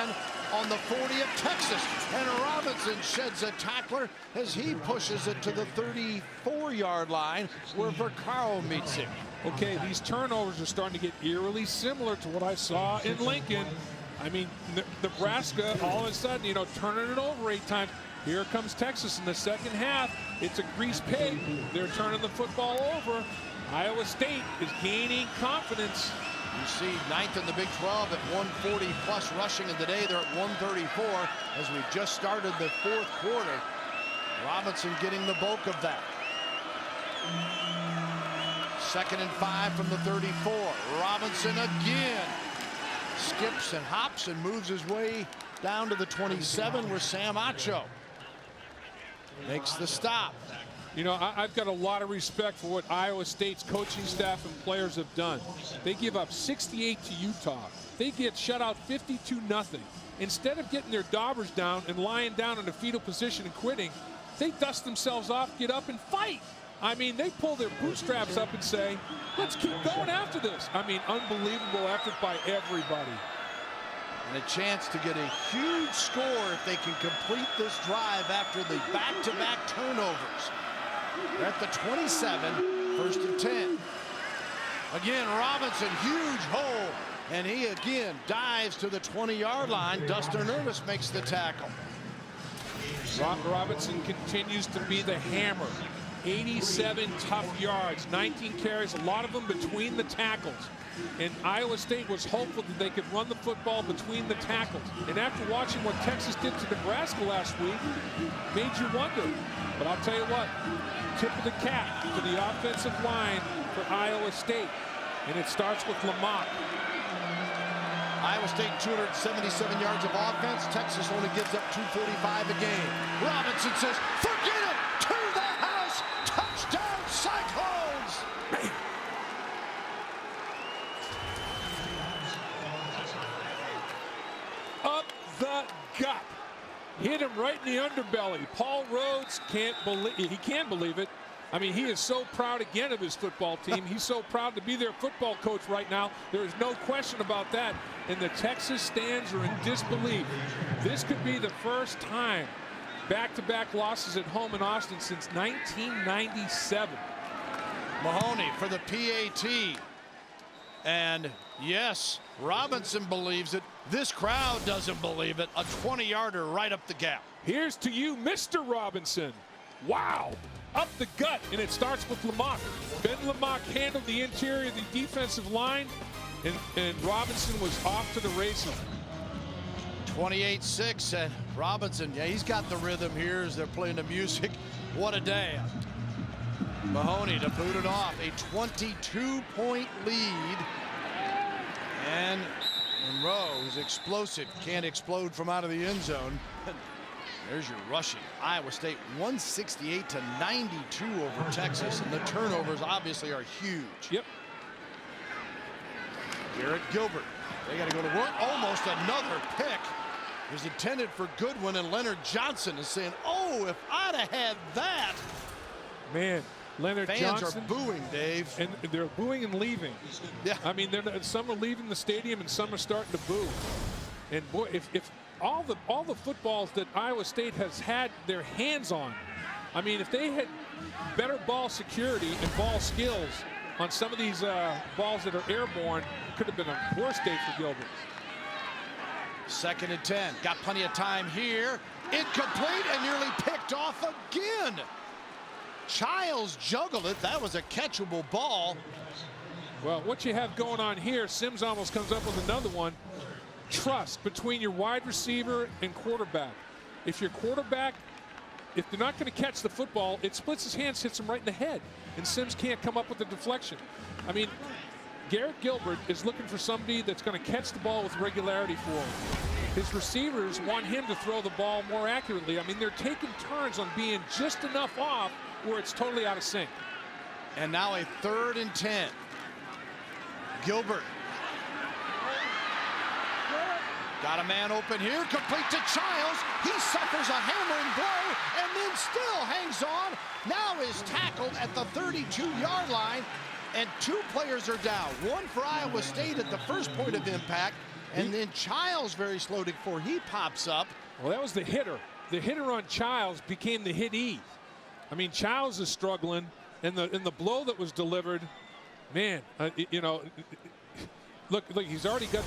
A: on the 40 of Texas. And Robinson sheds a tackler as he pushes it to the 34-yard line where Vaccaro meets him.
B: Okay, these turnovers are starting to get eerily similar to what I saw in Lincoln. I mean, Nebraska, all of a sudden, you know, turning it over 8 times. Here comes Texas in the second half. It's a grease pig. They're turning the football over. Iowa State is gaining confidence.
A: You see 9th in the Big 12 at 140 plus rushing, and today they're at 134 as we just started the fourth quarter. Robinson getting the bulk of that. 2nd and 5 from the 34. Robinson again skips and hops and moves his way down to the 27 where Sam Acho makes the stop.
B: You know, I've got a lot of respect for what Iowa State's coaching staff and players have done. They give up 68 to Utah. They get shut out 52-0. Instead of getting their daubers down and lying down in a fetal position and quitting, they dust themselves off, get up and fight. I mean, they pull their bootstraps up and say, let's keep going after this. I mean, unbelievable effort by everybody.
A: And a chance to get a huge score if they can complete this drive after the back-to-back turnovers. They're at the 27, 1st and 10. Again, Robinson, huge hole. And he again dives to the 20-yard line. Duster Nervous makes the tackle.
B: Robinson continues to be the hammer. 87 tough yards, 19 carries, a lot of them between the tackles. And Iowa State was hopeful that they could run the football between the tackles. And after watching what Texas did to Nebraska last week, made you wonder. But I'll tell you what, tip of the cap to the offensive line for Iowa State. And it starts with Lamont.
A: Iowa State 277 yards of offense. Texas only gives up 245 a game. Robinson says, forget it, to the house, touchdown Cyclones.
B: Up the gut. Hit him right in the underbelly. Paul Rhodes can't believe it. I mean, he is so proud again of his football team. He's so proud to be their football coach right now. There is no question about that. And the Texas stands are in disbelief. This could be the first time back-to-back losses at home in Austin since 1997.
A: Mahoney for the PAT. And yes, Robinson believes it. This crowd doesn't believe it. A 20-yarder right up the gap.
B: Here's to you, Mr. Robinson. Wow. Up the gut, and it starts with Lamont. Ben Lamont handled the interior of the defensive line, and Robinson was off to the races.
A: 28-6, and Robinson, yeah, he's got the rhythm here as they're playing the music. What a day. Mahoney to boot it off, a 22-point lead. And Monroe, who's explosive, can't explode from out of the end zone. There's your rushing. Iowa State 168 to 92 over Texas, and the turnovers obviously are huge.
B: Yep.
A: Garrett Gilbert, they got to go to work. Almost another pick. It was intended for Goodwin, and Leonard Johnson is saying, oh, if I'd have had that.
B: Man, Leonard Johnson.
A: Fans are booing, Dave.
B: And they're booing and leaving.
A: Yeah.
B: I mean, some are leaving the stadium and some are starting to boo. And boy, if all the footballs that Iowa State has had their hands on, I mean, if they had better ball security and ball skills on some of these balls that are airborne, it could have been a worse day for Gilbert.
A: 2nd and 10. Got plenty of time here. Incomplete and nearly picked off again. Childs juggled it. That was a catchable ball.
B: Well, what you have going on here, Sims almost comes up with another one. Trust between your wide receiver and quarterback. If your quarterback, if they're not going to catch the football, it splits his hands, hits him right in the head, and Sims can't come up with the deflection. I mean, Garrett Gilbert is looking for somebody that's going to catch the ball with regularity for him. His receivers want him to throw the ball more accurately. I mean, they're taking turns on being just enough off where it's totally out of sync.
A: And now a 3rd and 10. Gilbert. Got a man open here, complete to Childs. He suffers a hammering blow and then still hangs on. Now is tackled at the 32-yard line, and 2 players are down. One for Iowa State at the first point of impact, and then Childs very slow before he pops up.
B: Well, that was the hitter. The hitter on Childs became the hitee. I mean, Childs is struggling, and the blow that was delivered, man, you know, look, he's already got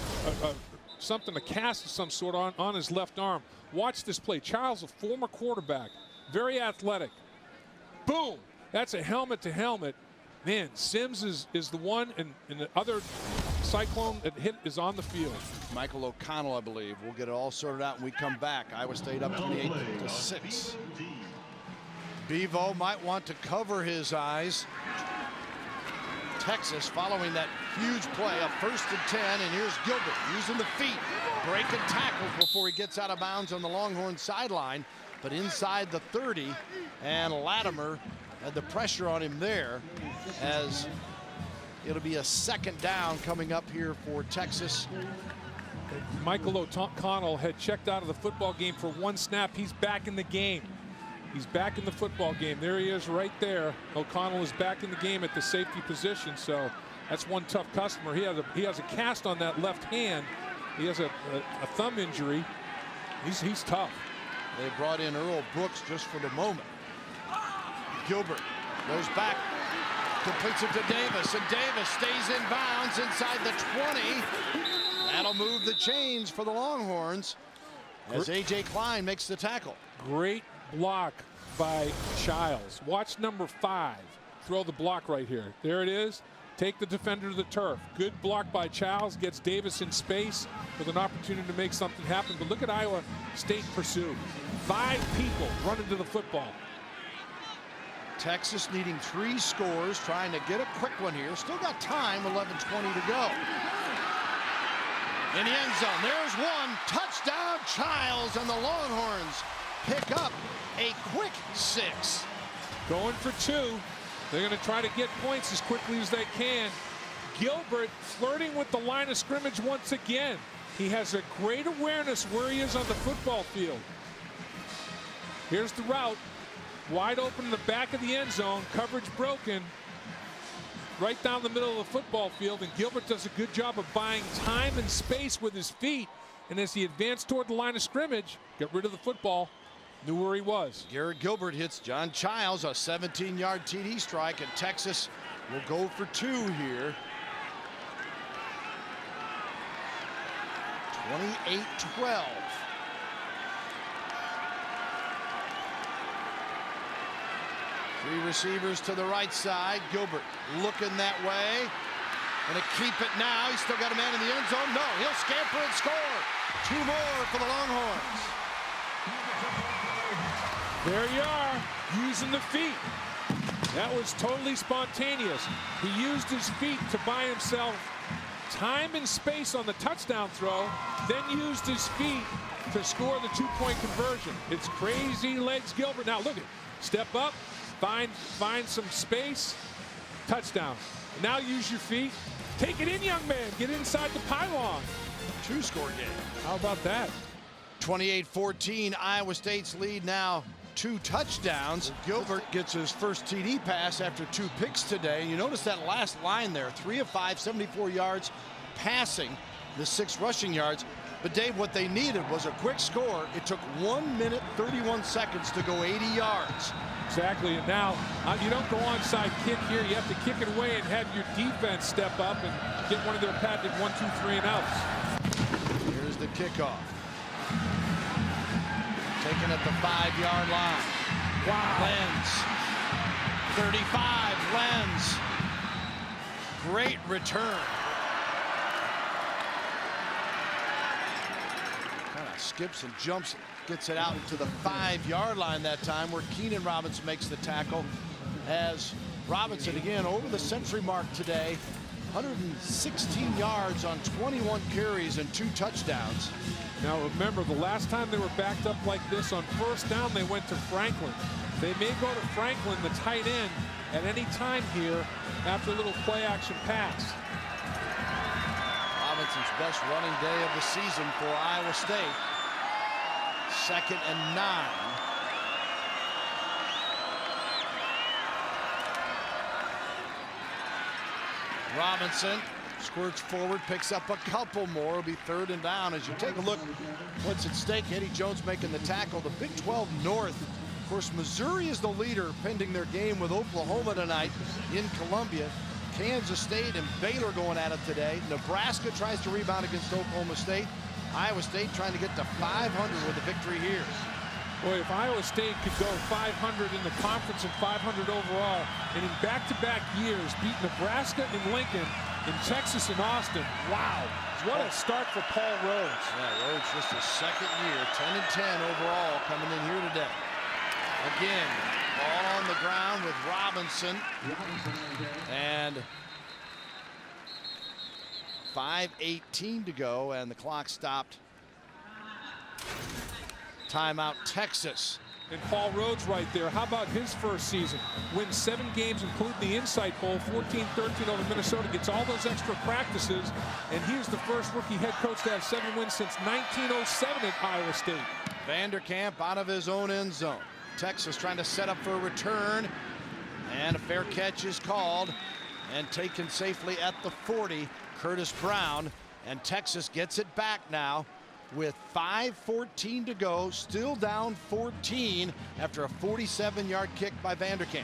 B: something, a cast of some sort on his left arm. Watch this play. Childs, a former quarterback, very athletic. Boom! That's a helmet to helmet. Man, Sims is the one, and the other Cyclone that hit is on the field.
A: Michael O'Connell, I believe. We'll get it all sorted out when we come back. Iowa State up 28-6. Bevo might want to cover his eyes. Texas following that huge play, a 1st and 10, and here's Gilbert using the feet, breaking tackles before he gets out of bounds on the Longhorn sideline, but inside the 30, and Latimer had the pressure on him there, as it'll be a 2nd down coming up here for Texas.
B: Michael O'Connell had checked out of the football game for 1 snap. He's back in the game. He's back in the football game. There he is right there. O'Connell is back in the game at the safety position, so that's one tough customer. He has a cast on that left hand. He has a thumb injury. He's tough.
A: They brought in Earl Brooks just for the moment. Gilbert goes back, completes it to Davis, and Davis stays in bounds inside the 20. That'll move the chains for the Longhorns as A.J. Klein makes the tackle.
B: Great block by Childs. Watch number 5 throw the block right here. There it is. Take the defender to the turf. Good block by Childs. Gets Davis in space with an opportunity to make something happen. But look at Iowa State pursue. 5 people running to the football.
A: Texas needing 3 scores, trying to get a quick one here. Still got time, 11:20 to go. in the end zone. There's one. Touchdown, Childs, and the Longhorns pick up a quick 6.
B: Going for 2. They're going to try to get points as quickly as they can. Gilbert flirting with the line of scrimmage once again. He has a great awareness where he is on the football field. Here's the route. Wide open in the back of the end zone. Coverage broken. Right down the middle of the football field. And Gilbert does a good job of buying time and space with his feet. And as he advanced toward the line of scrimmage, got rid of the football. Knew where he was.
A: Garrett Gilbert hits John Childs, a 17-yard TD strike, and Texas will go for 2 here. 28-12. Three receivers to the right side. Gilbert looking that way. Gonna keep it now. He's still got a man in the end zone. No, he'll scamper and score. 2 more for the Longhorns.
B: There you are, using the feet. That was totally spontaneous. He used his feet to buy himself time and space on the touchdown throw, then used his feet to score the 2-point conversion. It's crazy legs Gilbert. Now look at, step up, find some space, touchdown. Now use your feet. Take it in, young man. Get inside the pylon.
A: 2-score game.
B: How about that?
A: 28-14, Iowa State's lead now 2 touchdowns. Gilbert gets his first TD pass after 2 picks today. You notice that last line there, 3 of 5, 74 yards passing, the 6 rushing yards. But Dave, what they needed was a quick score. It took 1 minute, 31 seconds to go 80 yards.
B: Exactly, and now you don't go onside kick here. You have to kick it away and have your defense step up and get one of their patented 1, 2, 3 and outs.
A: Here's the kickoff. Taken at the 5-yard line.
B: Wow.
A: Lenz. 35, Lenz. Great return. Kind of skips and jumps, gets it out to the 5-yard line that time, where Keenan Robinson makes the tackle. As Robinson again over the century mark today, 116 yards on 21 carries and 2 touchdowns.
B: Now remember, the last time they were backed up like this on first down, they went to Franklin. They may go to Franklin, the tight end, at any time here after a little play action pass.
A: Robinson's best running day of the season for Iowa State. 2nd and 9. Robinson squirts forward, picks up a couple more. It'll be 3rd and down. As you take a look what's at stake, Eddie Jones making the tackle. The Big 12 North, of course, Missouri is the leader pending their game with Oklahoma tonight in Columbia. Kansas State and Baylor going at it today. Nebraska tries to rebound against Oklahoma State. Iowa State trying to get to 500 with a victory here.
B: Boy, if Iowa State could go 500 in the conference and 500 overall, and in back-to-back years beat Nebraska and Lincoln, in Texas and Austin, wow, what a start for Paul Rhodes.
A: Yeah, Rhodes just his 2nd year, 10-10 overall coming in here today. Again, ball on the ground with Robinson. And 5:18 to go, and the clock stopped. Timeout, Texas.
B: And Paul Rhodes right there. How about his first season? Wins 7 games, including the Insight Bowl, 14-13 over Minnesota. Gets all those extra practices. And he's the first rookie head coach to have 7 wins since 1907 at Iowa State.
A: Vanderkamp out of his own end zone. Texas trying to set up for a return. And a fair catch is called and taken safely at the 40. Curtis Brown. And Texas gets it back now with 5:14 to go, still down 14 after a 47-yard kick by Vanderkamp.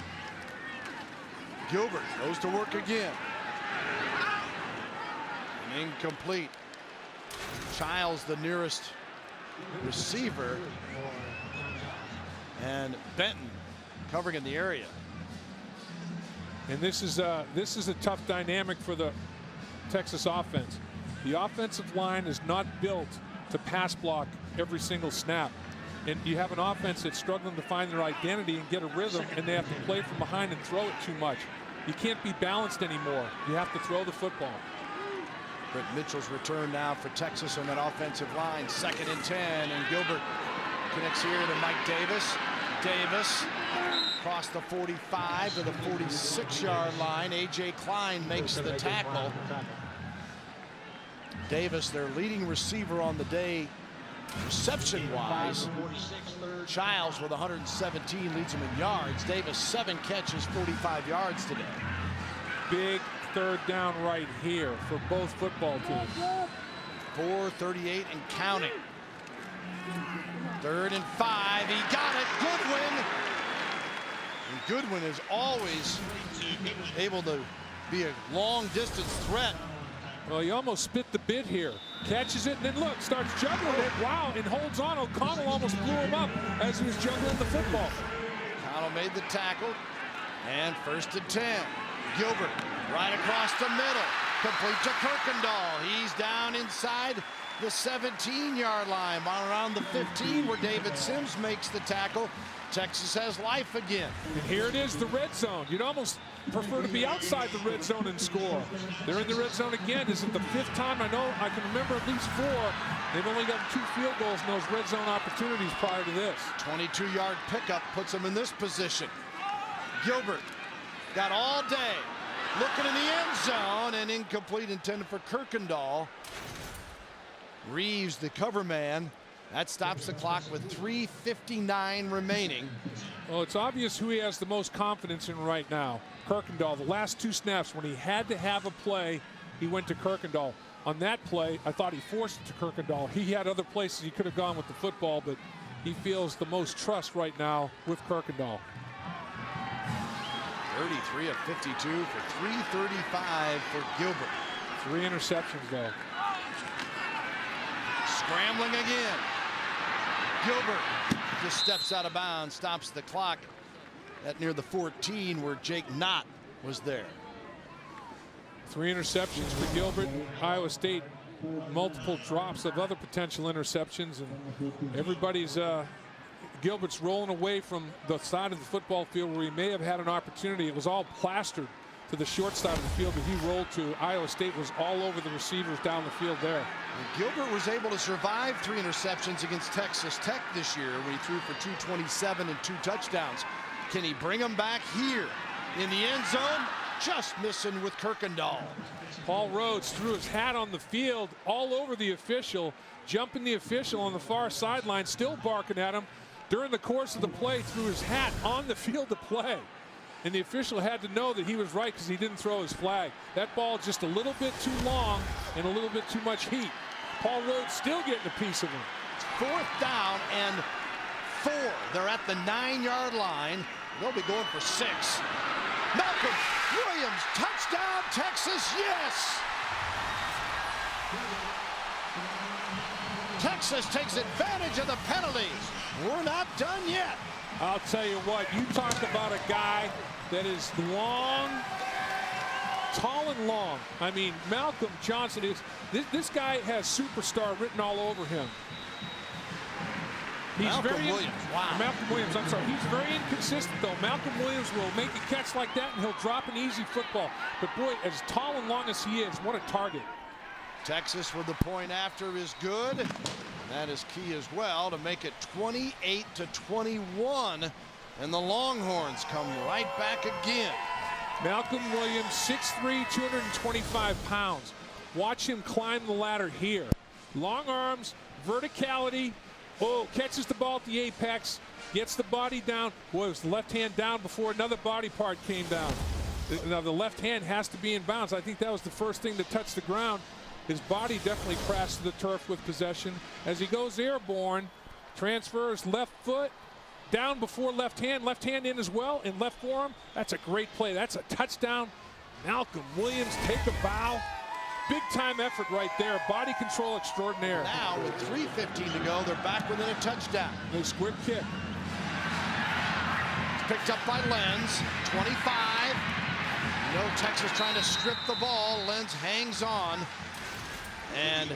A: Gilbert goes to work again. Incomplete. Childs the nearest receiver, and Benton covering in the area.
B: And this is a tough dynamic for the Texas offense. The offensive line is not built to pass block every single snap. And you have an offense that's struggling to find their identity and get a rhythm, and they have to play from behind and throw it too much. You can't be balanced anymore. You have to throw the football.
A: Britt Mitchell's return now for Texas on that offensive line. 2nd and 10, and Gilbert connects here to Mike Davis. Davis across the 45 to the 46-yard line. A.J. Klein makes the tackle. Davis, their leading receiver on the day, reception-wise. Childs with 117 leads him in yards. Davis 7 catches, 45 yards today.
B: Big 3rd down right here for both football teams.
A: 4:38 and counting. 3rd and 5. He got it. Goodwin. And Goodwin is always able to be a long-distance threat.
B: Well, he almost spit the bit here. Catches it and then look, starts juggling it. Wow, and holds on. O'Connell almost blew him up as he was juggling the football.
A: O'Connell made the tackle. And 1st and 10. Gilbert right across the middle. Complete to Kirkendall. He's down inside the 17-yard line. Around the 15 where David Sims makes the tackle. Texas has life again.
B: And here it is, the red zone. You'd almost prefer to be outside the red zone and score. They're in the red zone again. Is it the 5th time? I know I can remember at least 4. They've only gotten 2 field goals in those red zone opportunities prior to this. 22-yard
A: pickup puts them in this position. Gilbert got all day. Looking in the end zone, and incomplete, intended for Kirkendall. Reeves, the cover man. That stops the clock with 3:59 remaining.
B: Well, it's obvious who he has the most confidence in right now. Kirkendall. The last 2 snaps, when he had to have a play, he went to Kirkendall. On that play, I thought he forced it to Kirkendall. He had other places he could have gone with the football, but he feels the most trust right now with Kirkendall.
A: 33 of 52 for 335 for Gilbert.
B: 3 interceptions, though.
A: Scrambling again. Gilbert just steps out of bounds, stops the clock at near the 14 where Jake Knott was there.
B: 3 interceptions for Gilbert. Iowa State, multiple drops of other potential interceptions, and everybody's Gilbert's rolling away from the side of the football field where he may have had an opportunity. It was all plastered to the short side of the field that he rolled to. Iowa State was all over the receivers down the field there.
A: And Gilbert was able to survive 3 interceptions against Texas Tech this year when he threw for 227 and 2 touchdowns. Can he bring them back here in the end zone? Just missing with Kirkendall.
B: Paul Rhodes threw his hat on the field all over the official, jumping the official on the far sideline, still barking at him. During the course of the play, threw his hat on the field to play. And the official had to know that he was right because he didn't throw his flag. That ball just a little bit too long and a little bit too much heat. Paul Rhodes still getting a piece of him.
A: 4th down and 4. They're at the 9-yard line. They'll be going for 6. Malcolm Williams, touchdown, Texas, yes! Texas takes advantage of the penalty. We're not done yet.
B: I'll tell you what, you talk about a guy that is long, tall and long. I mean, Malcolm Johnson is, this guy has superstar written all over him. He's
A: Malcolm
B: very
A: Williams, wow.
B: Malcolm Williams, I'm sorry. He's very inconsistent, though. Malcolm Williams will make a catch like that, and he'll drop an easy football. But, boy, as tall and long as he is, what a target.
A: Texas with the point after is good. That is key as well to make it 28-21. And the Longhorns come right back again.
B: Malcolm Williams, 6'3", 225 pounds. Watch him climb the ladder here. Long arms, verticality. Oh, catches the ball at the apex, gets the body down. Boy, it was the left hand down before another body part came down. Now, the left hand has to be in bounds. I think that was the first thing to touch the ground. His body definitely crashed to the turf with possession. As he goes airborne, transfers left foot, down before left hand in as well, in left forearm. That's a great play. That's a touchdown. Malcolm Williams, take a bow. Big time effort right there. Body control extraordinaire.
A: Now with 3:15 to go, they're back within a touchdown.
B: Nice quick kick.
A: It's picked up by Lenz, 25. You know, Texas trying to strip the ball. Lenz hangs on. And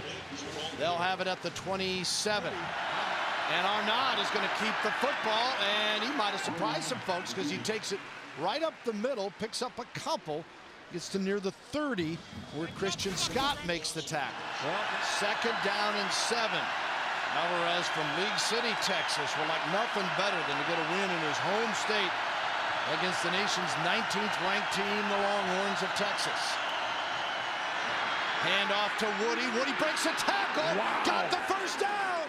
A: they'll have it at the 27. And Arnaud is going to keep the football, and he might have surprised some folks because he takes it right up the middle, picks up a couple, Gets to near the 30 where Christian Scott makes the tackle. Second down and 7. Alvarez from League City, Texas would like nothing better than to get a win in his home state against the nation's 19th ranked team, the Longhorns of Texas. Hand off to Woody. Woody breaks a tackle. Wow. Got the first down.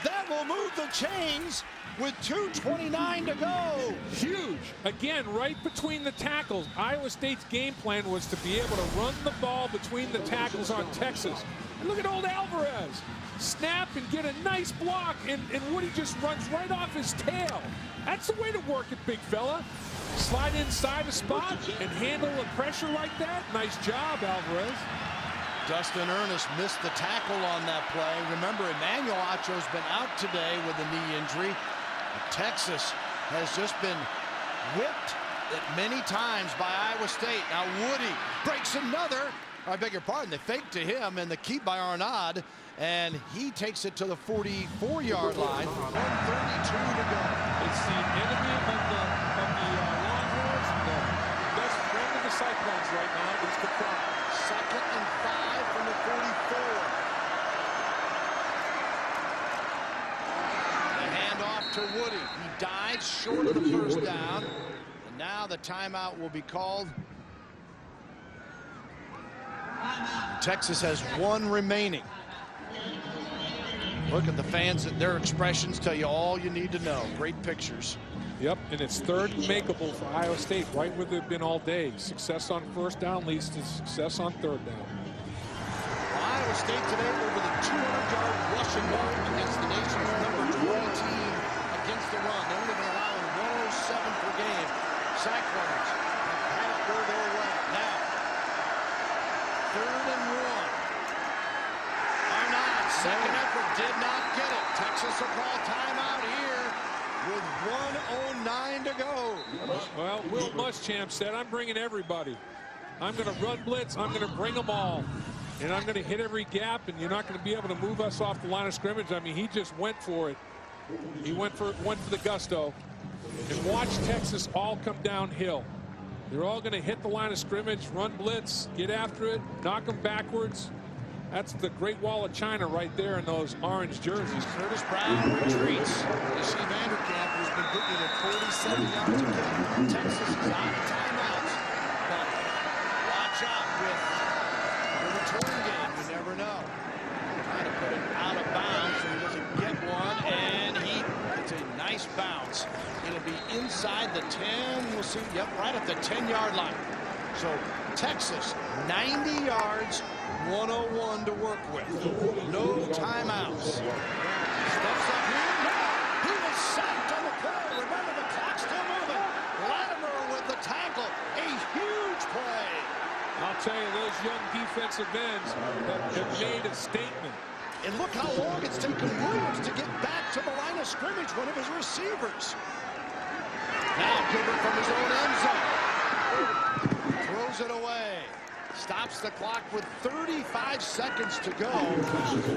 A: That will move the chains with 2:29 to go.
B: Huge. Again, right between the tackles. Iowa State's game plan was to be able to run the ball between the tackles on Texas. And look at old Alvarez. Snap and get a nice block, and Woody just runs right off his tail. That's the way to work it, big fella. Slide inside a spot and handle the pressure like that. Nice job, Alvarez.
A: Dustin Ernest missed the tackle on that play. Remember, Sam Acho's been out today with a knee injury. Texas has just been whipped many times by Iowa State. Now Woody breaks another. I beg your pardon, they fake to him, and the keep by Arnaud, and he takes it to the 44-yard line. 1:32 to go.
B: It's the enemy of the Longhorns, the best friend of the Cyclones right now is the crowd.
A: 2nd and 5 from the 44. The handoff to Woody. He died short of the first down, and now the timeout will be called. Texas has 1 remaining. Look at the fans, their expressions tell you all you need to know. Great pictures.
B: Yep, and it's 3rd and makeable for Iowa State, right where they've been all day. Success on first down leads to success on 3rd down.
A: Iowa State today over the 200-yard rushing mark against the nation's number 20 team against the run. They've only been allowing 107 per game. Cyclones have had it go their way. Now, 3rd and 1. Arnaud, second effort, did not get it. Texas will call timeout here with 1:09 to go.
B: Well, Will Muschamp said, I'm bringing everybody. I'm going to run blitz. I'm going to bring them all. And I'm going to hit every gap, and you're not going to be able to move us off the line of scrimmage. I mean, he just went for it. He went for the gusto. And watch Texas all come downhill. They're all going to hit the line of scrimmage, run blitz, get after it, knock them backwards. That's the Great Wall of China right there in those orange jerseys.
A: Curtis Brown retreats. You see Vanderkamp, who's been putting it at 47 yards a game. Texas is out of timeouts. But watch out with the return game. You never know. Trying to put it out of bounds so he doesn't get one. And he gets a nice bounce. It'll be inside the 10. We'll see. Yep, right at the 10-yard line. So Texas, 90 yards. 101 to work with. No timeouts. Steps up here. He was sacked on the play. Remember, the clock's still moving. Latimer with the tackle. A huge play.
B: I'll tell you, those young defensive ends have made a statement.
A: And look how long it's taken Williams to get back to the line of scrimmage, one of his receivers. Now Gilbert from his own end zone. Throws it away. Stops the clock with 35 seconds to go.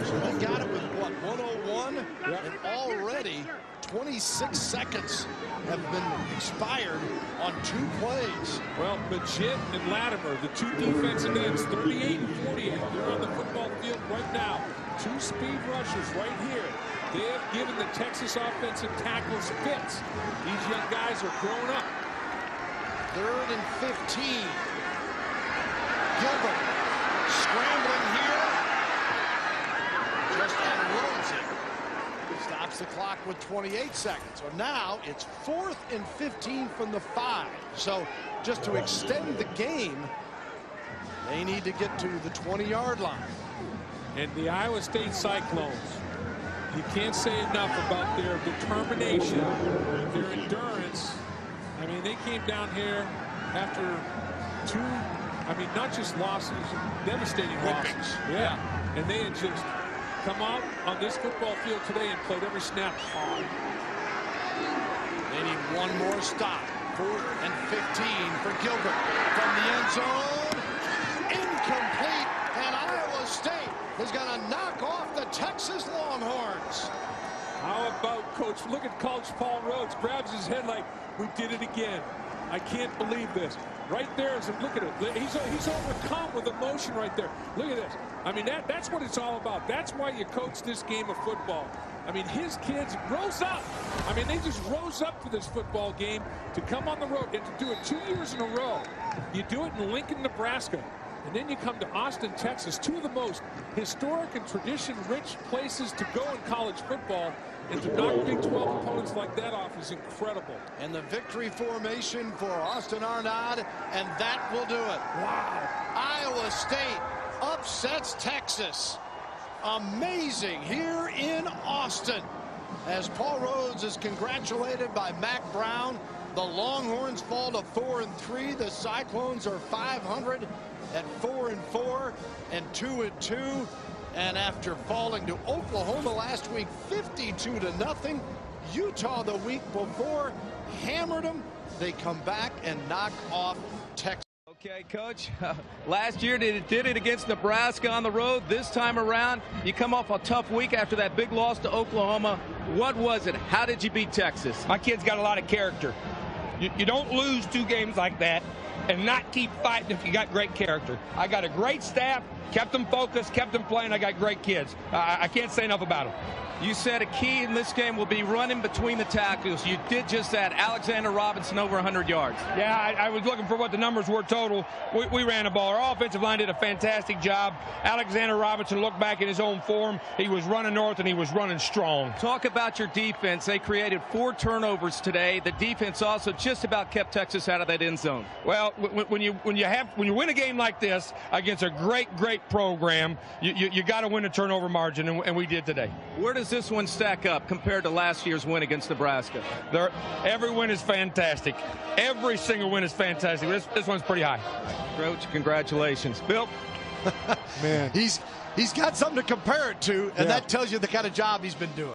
A: So they got it with, what, 1:01? Yep. And already 26 seconds have been expired on 2 plays.
B: Well, Majid and Latimer, the 2 defensive ends, 38 and 48. They're on the football field right now. 2 speed rushers right here. They have given the Texas offensive tackles fits. These young guys are growing up.
A: 3rd and 15. Gilbert scrambling here. Just unloads it. Stops the clock with 28 seconds. So now it's 4th and 15 from the 5. So just to extend the game, they need to get to the 20-yard line.
B: And the Iowa State Cyclones, you can't say enough about their determination, their endurance. I mean, they came down here after 2, not just losses, devastating losses. Yeah. And they had just come out on this football field today and played every snap hard.
A: They need one more stop. 4th and 15 for Gilbert from the end zone. Incomplete, and Iowa State is going to knock off the Texas Longhorns.
B: How about Coach? Look at Coach Paul Rhodes. Grabs his head like, we did it again. I can't believe this. Right there, look at it. He's overcome with emotion right there. Look at this. I mean, that's what it's all about. That's why you coach this game of football. I mean, his kids rose up. I mean, they just rose up for this football game to come on the road and to do it 2 years in a row. You do it in Lincoln, Nebraska, and then you come to Austin, Texas, two of the most historic and tradition-rich places to go in college football. And to knock Big 12 opponents like that off is incredible.
A: And the victory formation for Austin Arnaud, and that will do it. Wow. Iowa State upsets Texas. Amazing here in Austin. As Paul Rhodes is congratulated by Mac Brown, the Longhorns fall to 4-3. The Cyclones are 500 at 4-4 and 2-2. And after falling to Oklahoma last week 52-0, Utah the week before hammered them. They come back and knock off Texas.
C: Okay, Coach, last year did it against Nebraska on the road. This time around, you come off a tough week after that big loss to Oklahoma. What was it? How did you beat Texas?
D: My kid's got a lot of character. You don't lose 2 games like that and not keep fighting if you got great character. I got a great staff, kept them focused, kept them playing. I got great kids. I can't say enough about them.
C: You said a key in this game will be running between the tackles. You did just that. Alexander Robinson over 100 yards.
D: Yeah, I was looking for what the numbers were total. We ran the ball. Our offensive line did a fantastic job. Alexander Robinson looked back in his own form. He was running north, and he was running strong.
C: Talk about your defense. They created 4 turnovers today. The defense also just about kept Texas out of that end zone.
D: Well, when you win a game like this against a great program, you got to win a turnover margin, and we did today.
C: Where does this one stack up compared to last year's win against Nebraska?
D: Every win is fantastic. Every single win is fantastic. This one's pretty high.
C: Coach, congratulations. Bill?
A: Man, he's got something to compare it to, and that tells you the kind of job he's been doing.